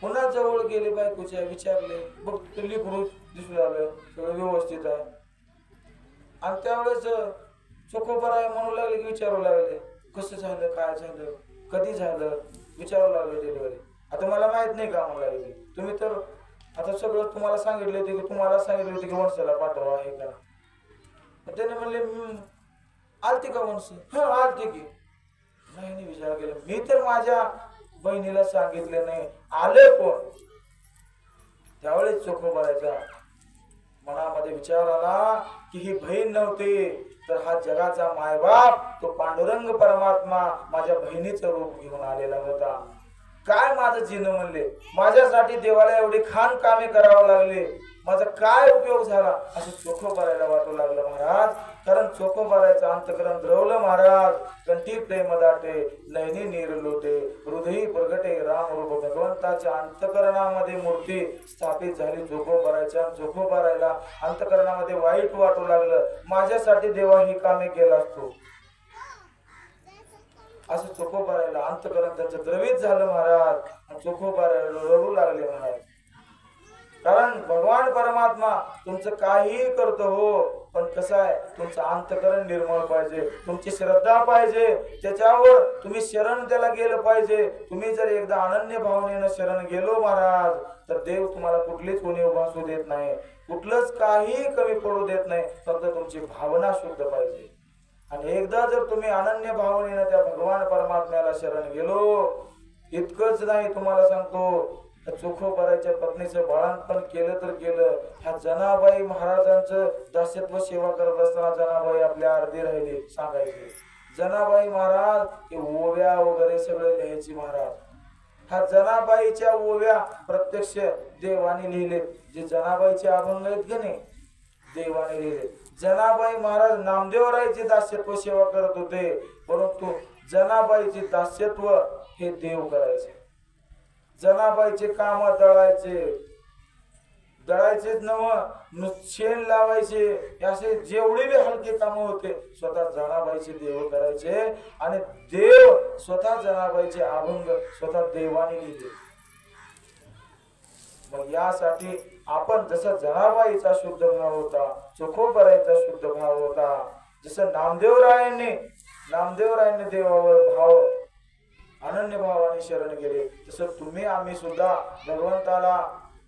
पुन्हा जवळ गेले बायकोच्या, विचारले बघ तुली पुरुष दिसू आलं सगळं व्यवस्थित आहे. आणि त्यावेळेस चोखोबर आहे म्हणू लागले की विचारू लागले कसं झालं काय झालं कधी झालं विचारू लागले डिलिव्हरी. आता मला माहित नाही का म्हणू लागले तुम्ही तर आता सगळं तुम्हाला सांगितले होते की तुम्हाला सांगितले होते की वंशाला पाठवा हे करा. त्याने म्हणले आलती का वंश? हा आलती की. नाही विचार केला मी तर माझ्या बहिणीला सांगितले नाही, आले कोण? त्यावेळेस चोखोबराच्या मनामध्ये विचार आला की ही बहीण नव्हती तर हा जगाचा मायबाप तो पांडुरंग परमात्मा माझ्या बहिणीचं रूप घेऊन आलेला होता. काय माझं जीवन म्हणले, माझ्यासाठी देवाला एवढी खान कामे करावं लागले, माझा काय उपयोग झाला असं चोखोबरायला वाटू लागलं महाराज. कारण चोखोबरायचं अंतकरण द्रवलं महाराज. कंठी प्रेम दाटे नैनी नीर लोटे हृदयी प्रगटे राम रूप. भगवंताच्या अंतकरणामध्ये मूर्ती स्थापित झाली चोखोबरायच्या. चोखोबरायला अंतकरणामध्ये वाईट वाटू लागलं, माझ्यासाठी देवा ही कामे केला असतो असं चोखोबरायला अंतकरण त्यांचं द्रवित झालं महाराज. चोखोबरायला रडू लागले महाराज. कारण भगवान परमात्मा तुमचं काहीही करतो हो, पण कसं आहे तुमचं अंतकरण निर्मळ पाहिजे, तुमची श्रद्धा पाहिजे, त्याच्यावर तुम्ही शरण त्याला गेलं पाहिजे. तुम्ही जर एकदा अनन्य भावनेनं शरण गेलो महाराज तर देव तुम्हाला कुठलीच उणीव भासू देत नाही, कुठलंच काही कमी पडू देत नाही. फक्त तुमची भावना शुद्ध पाहिजे. आणि एकदा जर तुम्ही अनन्य भावनेनं त्या भगवान परमात्म्याला शरण गेलो, इतकंच नाही तुम्हाला सांगतो चोखोबरायच्या पत्नीचं बाळंतपण केलं तर केलं. ह्या जनाबाई महाराजांचं दास्यत्व सेवा करत असताना जनाबाई आपल्या अर्धी राहिली सांगायचे. जनाबाई महाराज हे ओव्या वगैरे सगळे लिहायची महाराज. ह्या जनाबाईच्या ओव्या प्रत्यक्ष देवाने लिहिले. जे जनाबाईचे अभंग आहेत की नाही देवाने लिहिले. जनाबाई महाराज नामदेवरायचे दास्यत्व सेवा करत होते, परंतु जनाबाईचे दास्यत्व हे देव करायचे. जनाबाईचे काम दळायचेच नव्ह, शेण लावायचे, असे जेवढे बी हलके काम होते स्वतः जनाबाईचे देव करायचे. आणि देव स्वतः जनाबाईचे अभंग स्वतः देवाने लिहिले. मग यासाठी आपण जसं जनाबाईचा शुद्ध भाव होता, चोखोबरायचा शुद्ध भाव होता, जसं नामदेवरायांनी देवावर भाव अनन्य भावाने शरण गेले, तसं तुम्ही आम्ही सुद्धा भगवंताला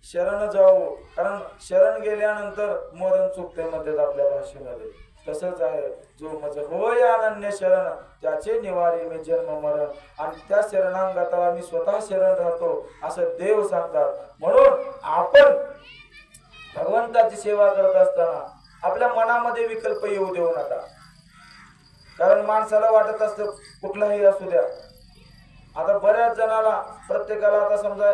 शरण जाऊ. कारण शरण गेल्यानंतर मरण चुकते म्हणतात आपल्या भाषेमध्ये. तसंच आहे जो मज होय अनन्य शरण त्याचे निवारी मी जन्म मरण. आणि त्या शरणांगताला मी स्वतः शरण राहतो असं देव सांगतात. म्हणून आपण भगवंताची सेवा करत असताना आपल्या मनामध्ये विकल्प येऊ देऊ नका. कारण माणसाला वाटत असतं कुठलाही असू द्या. आता बऱ्याच जणाला प्रत्येकाला आता समजा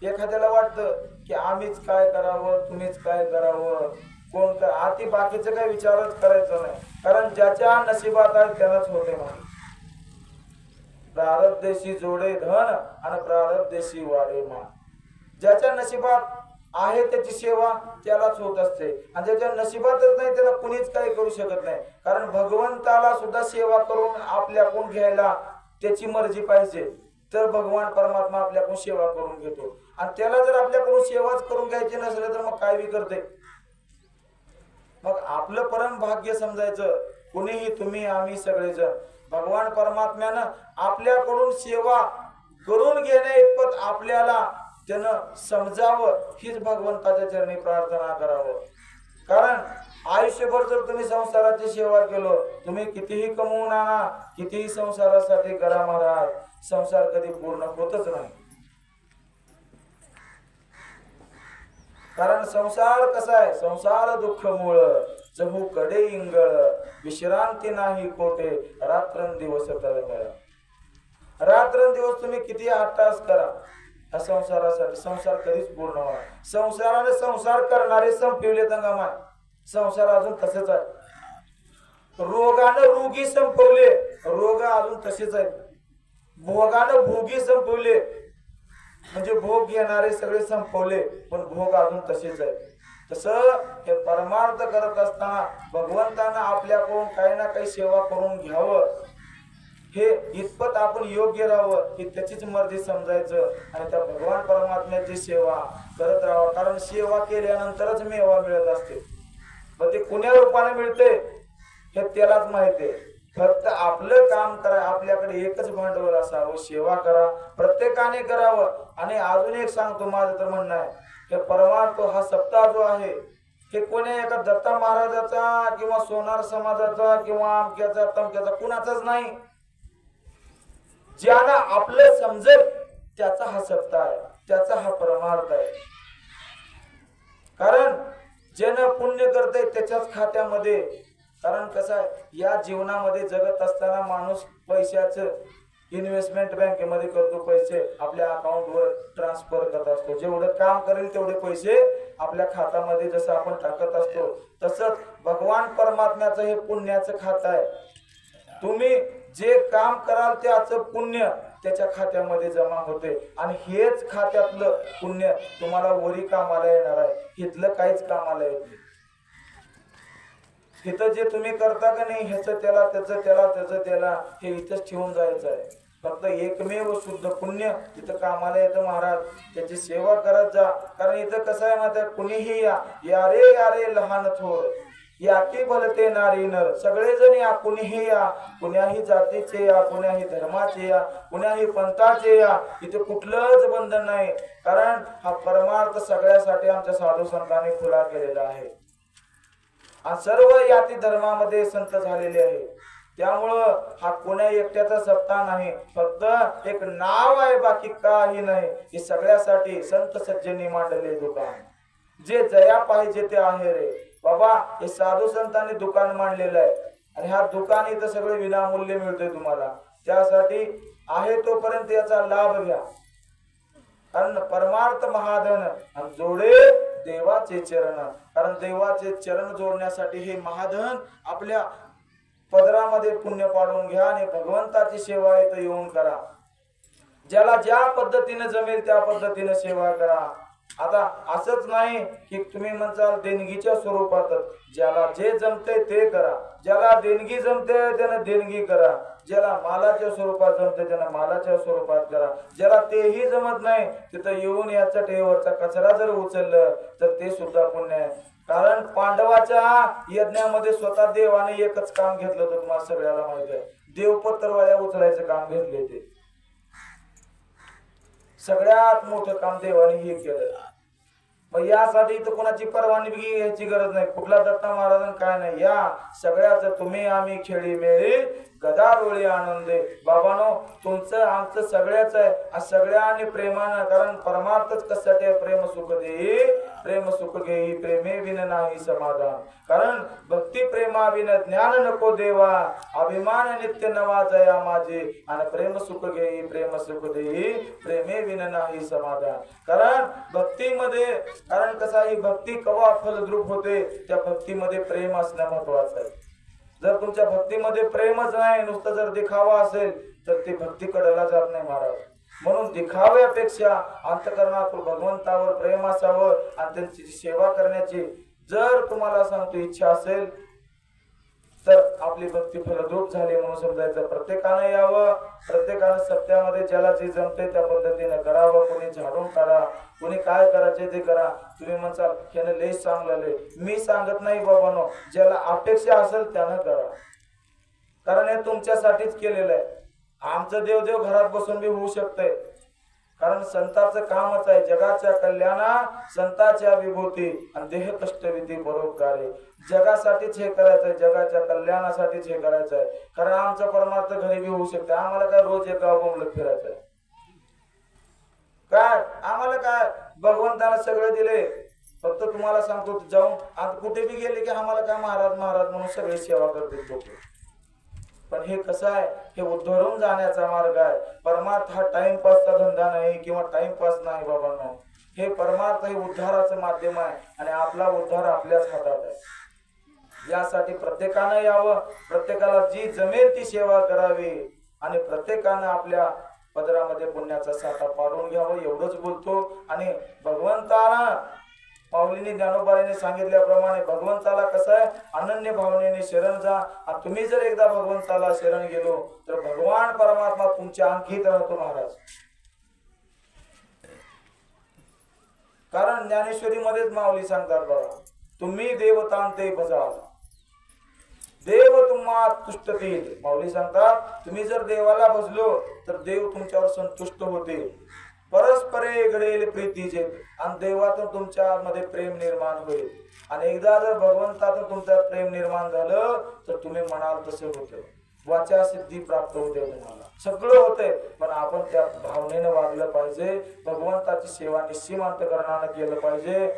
एखाद्याला वाटतं की आम्हीच काय करावं तुम्हीच काय करावं कोण कर आधी बाकीचं काही विचारच करायचं नाही. कारण ज्याच्या नशिबात आहे त्यालाच होते म्हणून. प्रारब्ध देशी जोडे धन आणि प्रारब्ध देशी वाढे मान. ज्याच्या नशिबात आहे त्याची सेवा त्यालाच होत असते, आणि ज्याच्या नशिबातच नाही त्याला कुणीच काही करू शकत नाही. कारण भगवंताला सुद्धा सेवा करून आपल्याकडून घ्यायला त्याची मर्जी पाहिजे, तर भगवान परमात्मा आपल्याकडून सेवा करून घेतो. आणि त्याला जर आपल्याकडून सेवाच करून घ्यायची नसले तर मग काय बी करते. मग आपलं परम भाग्य समजायचं, कुणीही तुम्ही आम्ही सगळेजण भगवान परमात्म्यानं आपल्याकडून सेवा करून घेण्या इतपत आपल्याला त्यानं समजावं, हीच भगवंताच्या चरणी प्रार्थना करावं. कारण आयुष्यभर जर तुम्ही संसाराची सेवा केलो, तुम्ही कितीही कमवून आणा, कितीही संसारासाठी करा महाराज, संसार कधी पूर्ण होतच नाही. कारण संसार कसा आहे, संसार दुःख मूळ जहू कडे इंगळ, विश्रांती नाही कोठे, रात्रंदिवस तळमळ. रात्रंदिवस तुम्ही किती 8 तास करा ह्या संसारासाठी, संसार कधीच पूर्ण होणार. संसाराने संसार करणारे संपविले तंगमाय, संसार अजून तसेच आहे. रोगानं रोगी संपवले, रोग अजून तसेच आहेत. भोगानं भोगी संपवले, म्हणजे भोग घेणारे सगळे संपवले, पण भोग अजून तसेच आहेत. तसं हे परमार्थ करत असताना भगवंतानं आपल्याकडून काही ना काही सेवा करून घ्यावं, हे इतपत आपण योग्य राहावं, ही त्याचीच मर्जी समजायचं आणि त्या भगवान परमात्म्याची सेवा करत राहावं. कारण सेवा केल्यानंतरच मेवा मिळत असते, पण ते कुण्या रूपाने मिळते हे त्यालाच माहिती आहे. फक्त आपलं काम करा, आपल्याकडे एकच भांडवल असावं, सेवा करा, प्रत्येकाने करावं. आणि अजून एक सांगतो, माझं तर म्हणणं आहे, हे परमार्थ हा सप्ताह जो आहे, हे कोण्या एका दत्ता महाराजाचा किंवा सोनार समाजाचा किंवा अमक्याचा तमक्याचा कुणाचाच नाही. ज्याला आपलं समजेल त्याचा हा सप्ताह आहे, त्याचा हा परमार्थ आहे. कारण ज्यानं पुण्य करते त्याच्याच खात्यामध्ये. कारण कसं आहे, या जीवनामध्ये जगत असताना माणूस पैशाचं इन्व्हेस्टमेंट बँकेमध्ये करतो, पैसे आपल्या अकाउंटवर ट्रान्सफर करत असतो. जेवढं काम करेल तेवढे पैसे आपल्या खात्यामध्ये जसं आपण टाकत असतो, तसंच भगवान परमात्म्याचं हे पुण्याचं खातं आहे. तुम्ही जे काम कराल त्याचं पुण्य त्याच्या खात्यामध्ये जमा होते, आणि हेच खात्यातलं पुण्य तुम्हाला वरी कामाला येणार आहे, इथलं काहीच कामाला येत नाही. इथं जे तुम्ही करता का नाही, ह्याचं त्याला, त्याचं त्याला, त्याचं त्याला, हे इथंच ठेवून जायचं आहे. फक्त एकमेव शुद्ध पुण्य इथं कामाला येतं महाराज, त्याची सेवा करत जा. कारण इथं कसं आहे माहिती आहे, कुणीही या, या रे लहान थोर, या की भलते नारी नर, सगळेजण या, कुणीही या, कुण्याही जातीचे या, कुण्याही धर्माचे या, कुण्याही पंथाचे या, इथे कुठलंच बंधन नाही. कारण हा परमार्थ सगळ्यासाठी आमच्या साधू संतांनी खुला केलेला आहे. आणि सर्व याती धर्मामध्ये संत झालेले आहे. त्यामुळं हा कोण्या एकट्याचा सप्ताह नाही, फक्त एक नाव आहे, बाकी काही नाही. हे सगळ्यासाठी संत सज्जनी मांडले दुकान, जे जया पाहिजे ते आहे रे बाबा. हे साधू संतांनी दुकान मांडलेलं आहे, आणि हा दुकान इथं सगळे विनामूल्य मिळतोय तुम्हाला. त्यासाठी आहे तोपर्यंत याचा लाभ घ्या. कारण परमार्थ महाधन आणि जोडे देवाचे चरण. कारण देवाचे चरण जोडण्यासाठी हे महाधन आपल्या पदरामध्ये पुण्य पाडून घ्या आणि भगवंताची सेवा इथं येऊन करा. ज्याला ज्या पद्धतीने जमेल त्या पद्धतीने सेवा करा. आता असंच नाही की तुम्ही म्हणताल देणगीच्या स्वरूपातच, ज्याला जे जमते ते करा. ज्याला देणगी जमते त्यानं देणगी करा, ज्याला मालाच्या स्वरूपात जमते त्यानं मालाच्या स्वरूपात करा. ज्याला तेही जमत नाही तिथं येऊन याचा टेवरचा कचरा जर उचललं तर ते सुद्धा पुण्य आहे. कारण पांडवाच्या यज्ञामध्ये स्वतः देवाने एकच काम घेतलं होतं, तुम्हाला सगळ्याला माहिती आहे. देवपत्रवाळ्या उचलायचं काम घेतले, ते सगळ्यात मोठं काम देवाने हे केलं. मग यासाठी तर कोणाची परवानगी घ्यायची गरज नाही, कुठला दत्ता महाराज काय नाही. या सगळ्याच तुम्ही आम्ही खेळी मेळी गदा डोळे आनंदे. बाबानो तुमचं आमचं सगळ्याच आहे, सगळ्यांनी प्रेमानं. कारण परमार्थच कशासाठी प्रेम सुख देई, प्रेम सुख घेई, प्रेमे विन नाही समाधान. कारण भक्ती प्रेमा विन ज्ञान नको देवा, अभिमान नित्य नवा जया माझे. आणि प्रेम सुख घेई, प्रेम सुख देई, प्रेमे विन नाही समाधान. कारण भक्तीमध्ये, कारण कसं आहे, भक्ती कवा फलद्रूप होते, त्या भक्तीमध्ये प्रेम असणं महत्वाचं आहे. जर तुमच्या भक्तीमध्ये प्रेमच नाही, नुसतं जर दिखावा असेल तर ती भक्ती कडेला जात नाही महाराज. म्हणून दिखाव्यापेक्षा अंतकरणातून भगवंतावर प्रेम असावं आणि त्यांची सेवा करण्याची जर तुम्हाला सांगतो इच्छा असेल तर आपली भक्ती फलद्रूप झाली म्हणून समजायचं. प्रत्येकानं यावं, प्रत्येकानं सत्यामध्ये ज्याला जे जमते त्या पद्धतीने करावं. कोणी झाडून काढा, कोणी काय करायचे ते करा. तुम्ही म्हणसाल ह्यानं लय सांगलेले, मी सांगत नाही बाबांनो, ज्याला अपेक्षा असेल त्यानं करा, कारण हे तुमच्यासाठीच केलेलं आहे. आमचं देवदेव घरात बसून बी होऊ शकतंय, कारण संतांचं कामच आहे जगाच्या कल्याणा संतांच्या विभूती आणि देह कष्टविधी परोपकारी. जगासाठीच हे करायचंय, जगाच्या कल्याणासाठीच हे करायचंय. कारण आमचा परमार्थ घरी बी होऊ शकते. आम्हाला काय रोज एक गाव बोंबलत फिरायचंय काय? आम्हाला काय भगवंतानं सगळं दिले. फक्त तुम्हाला सांगतो जाऊन आता कुठे बी गेले की आम्हाला काय महाराज महाराज म्हणून सगळे सेवा करतील लोक. पण हे कसं आहे, हे उद्धरून जाण्याचा मार्ग आहे. परमार्थ हा टाइमपासचा धंदा नाही किंवा टाइमपास नाही बाबांनो. हे परमार्थ हे उद्धाराचं माध्यम आहे आणि आपला उद्धार आपल्याच हातात आहे. यासाठी प्रत्येकानं यावं, प्रत्येकाला जी जमेल ती सेवा करावी आणि प्रत्येकानं आपल्या पदरामध्ये पुण्याचा साठा पाडून घ्यावं एवढंच बोलतो. आणि भगवंतानं माऊलीने ज्ञानोबाने सांगितल्याप्रमाणे भगवंताला कसं आहे, अनन्य भावनेने शरण जा. आणि तुम्ही जर एकदा भगवंताला शरण गेलो तर भगवान परमात्मा तुमच्या अंकित राहतो महाराज. कारण ज्ञानेश्वरी मध्येच माऊली सांगतात बघा, तुम्ही देवतांते भजाल देव तुम्हा तुष्टतील. माऊली सांगतात तुम्ही जर देवाला भजलो तर देव तुमच्यावर संतुष्ट होते. परस्परे घडेल प्रीतीचे आणि देवातून तुमच्या मध्ये प्रेम निर्माण होईल. आणि एकदा जर भगवंतातून तुमच्यात प्रेम निर्माण झालं तर तुम्ही म्हणाल तसे होते. वाचा सिद्धी प्राप्त होते, तुम्हाला सगळं होते. पण आपण त्या भावनेनं वागलं पाहिजे. भगवंताची सेवा निस्सीमांतकरणानं केलं पाहिजे.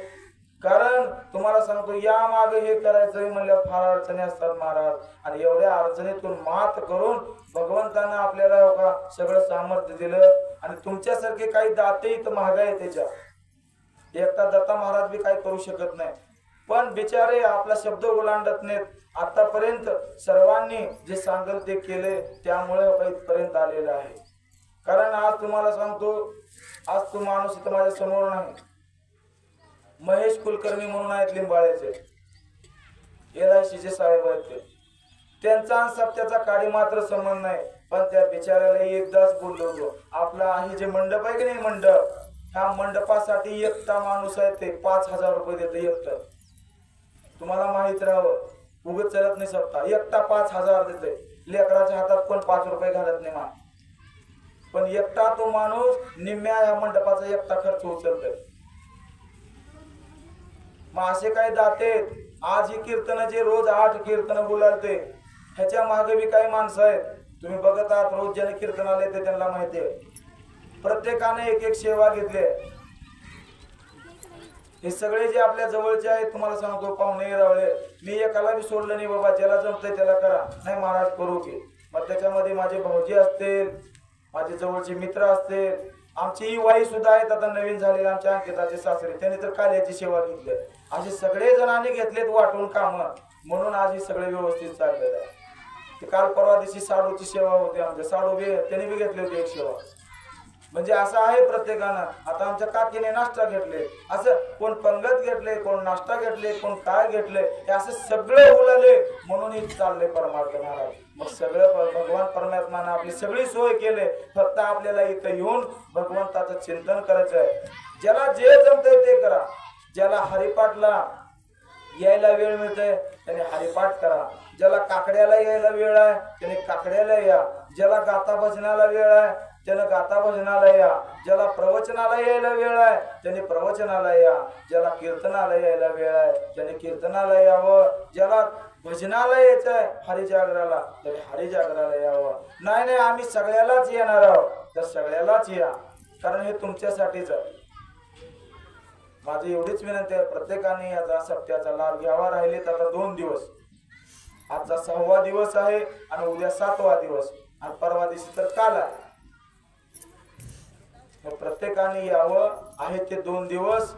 कारण तुम्हाला सांगतो या मागे हे करायचं म्हणलं फार अडचणी असतात महाराज. आणि एवढ्या अडचणीतून मात करून भगवंतानं आपल्याला सगळं सामर्थ्य दिलं. आणि तुमच्यासारखे काही दाते इथं महाग आहे त्याच्या. एकटा दत्ता महाराज बी काही करू शकत नाही, पण बिचारे आपला शब्द ओलांडत नाहीत. आतापर्यंत सर्वांनी जे सांगल ते केले, त्यामुळे इथपर्यंत आलेलं आहे. कारण आज तुम्हाला सांगतो, आज तो माणूस इथं माझ्या समोर नाही. महेश कुलकर्णी म्हणून आहेत लिंबाळ्याचे, LICचे साहेब आहेत ते. त्यांचा आणि सत्याचा काडी मात्र संबंध नाही. पण त्या बिचाऱ्याला एकदाच बोललो होतो, आपला हे जे मंडप आहे की नाही मंडप, ह्या मंडपासाठी एकटा माणूस आहे ते 5,000 रुपये देतो एकटा. तुम्हाला माहित राहावं, उगत चलत नाही सप्ताह. एकटा 5,000 देते. लेकराच्या हातात पण 5 रुपये घालत नाही मा. पण एकटा तो माणूस निम्म्या या मंडपाचा एकटा खर्च उचलतोय. मग असे काय दाते आज ही कीर्तन जे रोज 8 कीर्तन बोलालते, ह्याच्या मागे बी काही माणसं आहेत. तुम्ही बघत आहात रोज ज्याने कीर्तनाला येते त्यांना माहिती आहे. प्रत्येकाने एक एक सेवा घेतली. हे सगळे जे आपल्या जवळचे आहेत तुम्हाला सांगतो, पाहुणे रावळे, मी एकाला बी सोडलं नाही बाबा. ज्याला जमतंय त्याला करा, नाही महाराज करू की. मग त्याच्यामध्ये माझे भाऊजी असतील, माझे जवळचे मित्र असतील, आमची ही वाई सुद्धा आहेत आता नवीन झालेले आमच्या अंकिताचे सासरे, त्यांनी तर काल्याची सेवा घेतली. असे सगळे जणांनी घेतलेत वाटून काम, म्हणून आज हे सगळे व्यवस्थित चाललेलं आहे. काल परवा दिवशी साडूची सेवा होती आमच्या, साडू बी त्यांनी बी घेतली होती एक सेवा. म्हणजे असं आहे प्रत्येकानं. आता आमच्या काकीने नाश्ता घेतले, असं कोण पंगत घेतले, कोण नाश्ता घेतले, कोण काय घेतले, हे असं सगळं उलाले म्हणून हे चालले परमार्थ महाराज. मग सगळं भगवान परमात्माने आपली सगळी सोय केले. फक्त आपल्याला इथं येऊन भगवंताचं चिंतन करायचं आहे. ज्याला जे जमतंय ते करा. ज्याला हरिपाठला यायला वेळ मिळतोय त्याने हरिपाठ करा. ज्याला काकड्याला यायला वेळ आहे त्याने काकड्याला या. ज्याला गाता भजनाला वेळ आहे त्यानं गाता भजनाला या. ज्याला प्रवचनाला यायला वेळ आहे त्याने प्रवचनाला या. ज्याला कीर्तनाला यायला वेळ आहे त्याने कीर्तनाला यावं. ज्याला भजनाला यायचं आहे हरिजागराला त्याने हरिजागराला यावं. नाही आम्ही सगळ्यालाच येणार आहोत तर सगळ्यालाच या, कारण हे तुमच्यासाठीच आहे. माझी एवढीच विनंती आहे, प्रत्येकाने याचा सत्याचा लाभ घ्यावा. राहिलेत आता 2 दिवस. आजचा 6वा दिवस आहे आणि उद्या 7वा दिवस आणि परवा दिवशी तर काल आहे. प्रत्येकाने यावं. आहे ते 2 दिवस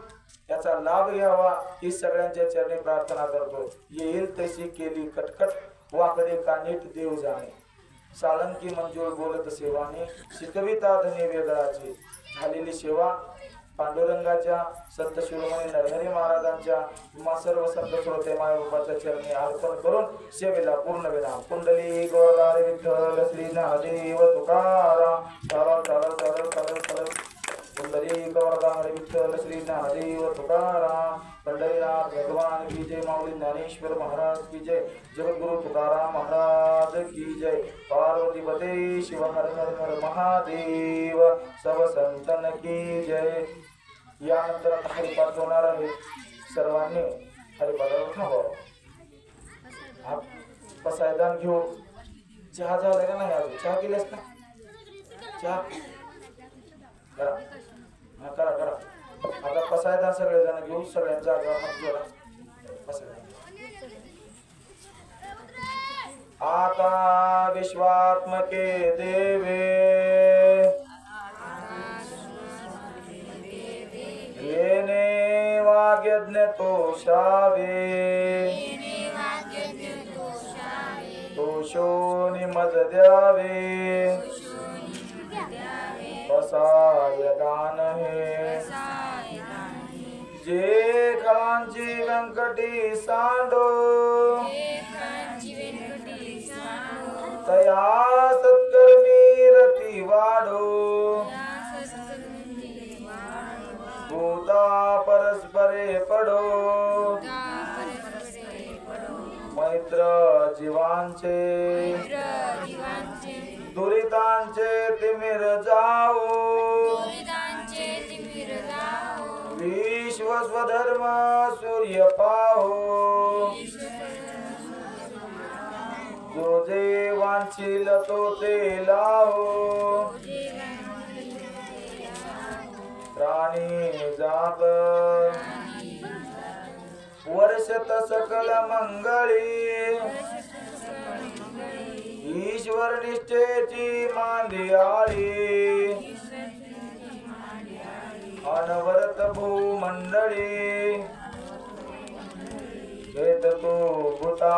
याचा लाभ घ्यावा ही सगळ्यांच्या चरणी प्रार्थना करतो. येईल तशी केली कटकट वाकडे का नीट देव जाणे. साळंकी मंजूळ बोलत सेवानी शिकविता धनी वेगळाची झालेली सेवा पांडुरंगाच्या संत शिरोमणी नरहरी महाराजांच्या किंवा सर्व संत श्रोते मायबापाच्या चरणी अर्पण करून सेवेला पूर्ण विराम. कुंडली गोरदारी विठ्ठल श्री ज्ञानदेव तुकाराम चालव चालव चालव चालव चालव. कुंडली गोरदारी विठ्ठल श्री ज्ञानदेव तुकाराम. पंढरीनाथ भगवान की जय. माऊली ज्ञानेश्वर महाराज की जय. जगद्गुरु तुकाराम महाराज की जय. पार्वती पते शिव हर हर हर महादेव. सब संतन की जय. यानंतर आता हरिपाठ होणार आहे. सर्वांनी हरिपाठावर थांबावं. पसायदान घेऊ. चहा झाला का नाही अजून? चहा केल्यास का? चहा करा. हा करा करा. आता पसायदान सगळेजण घेऊ. सगळ्यांच्या जागेवर हात जोडा. पसायदान. आता विश्वात्मके देवे येने वाग्यज्ञ तोषावे तोषो निमज द्यावे पसायदान हे जे खळांची व्यंकटी सांडो तया सत्कर्मी रती वाढो भूता परस्परे पडो मैत्र जीवांचे दुरितांचे तिमिर जाओ विश्व स्वधर्म सूर्य पाहो जो जे वांछील तो ते लाहो प्राणी जात वर्षत सकल मंगळी ईश्वर निष्ठेची मांदियाळी अनवरत भूमंडळी घेत तो भूता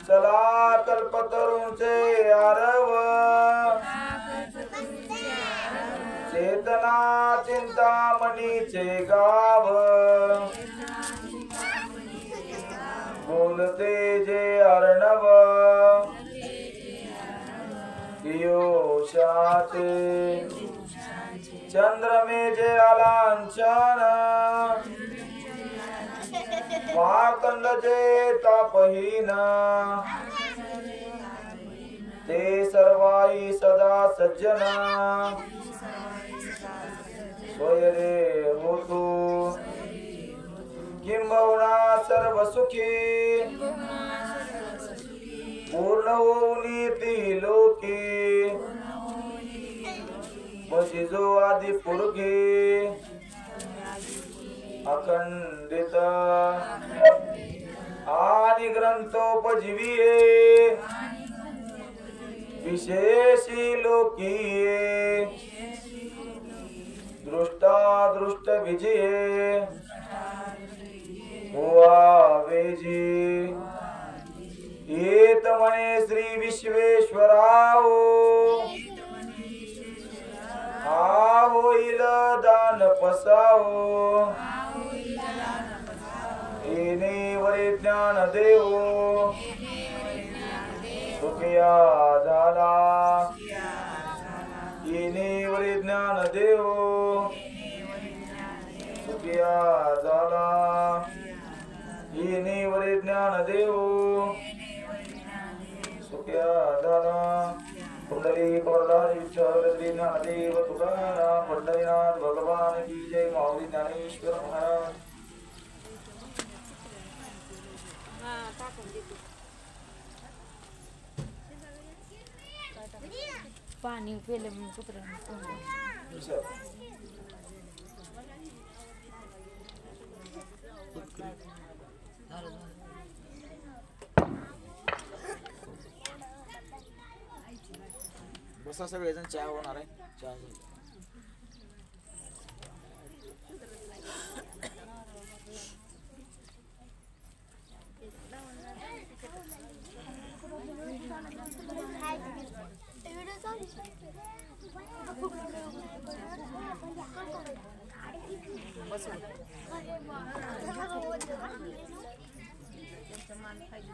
चला कल्पतरूंचे आरव चेतना चिंतामणीचे गाव बोलते जे अर्णव पियोषाचे चंद्रमे जे अलांछन मार्तंड जे तापहीन ते सर्वाई सदा सज्जन स्वयरे होतो किंबहुना सर्व सुखी पूर्ण होऊनी ती लोकी मशी जो आदि पुरखे अखंडित आणि ग्रंथोपजीविये विशेषी लोकीये दृष्टा दृष्ट विजये हुआ वेजी येत म्हणे श्री विश्वेश्वराओ हा होईल दान पसाओ येणे वरे ज्ञान देवो सुखिया झाला येणे वरे ज्ञान देवो सुखिया झाला येणे वरे ज्ञान देवो सुखिया झाला. कुंडली गोरधारी विठ्ठल श्री ज्ञानदेव तुकाराम पंढरीनाथ भगवान की जय. माऊली ज्ञानेश्वर महाराज. पाणी पेले म्हणून कुत्र्याने बसा सगळेजण चहा होणार आहे. चहा बसव त्यांचं मान पाहिजे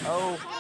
Oh.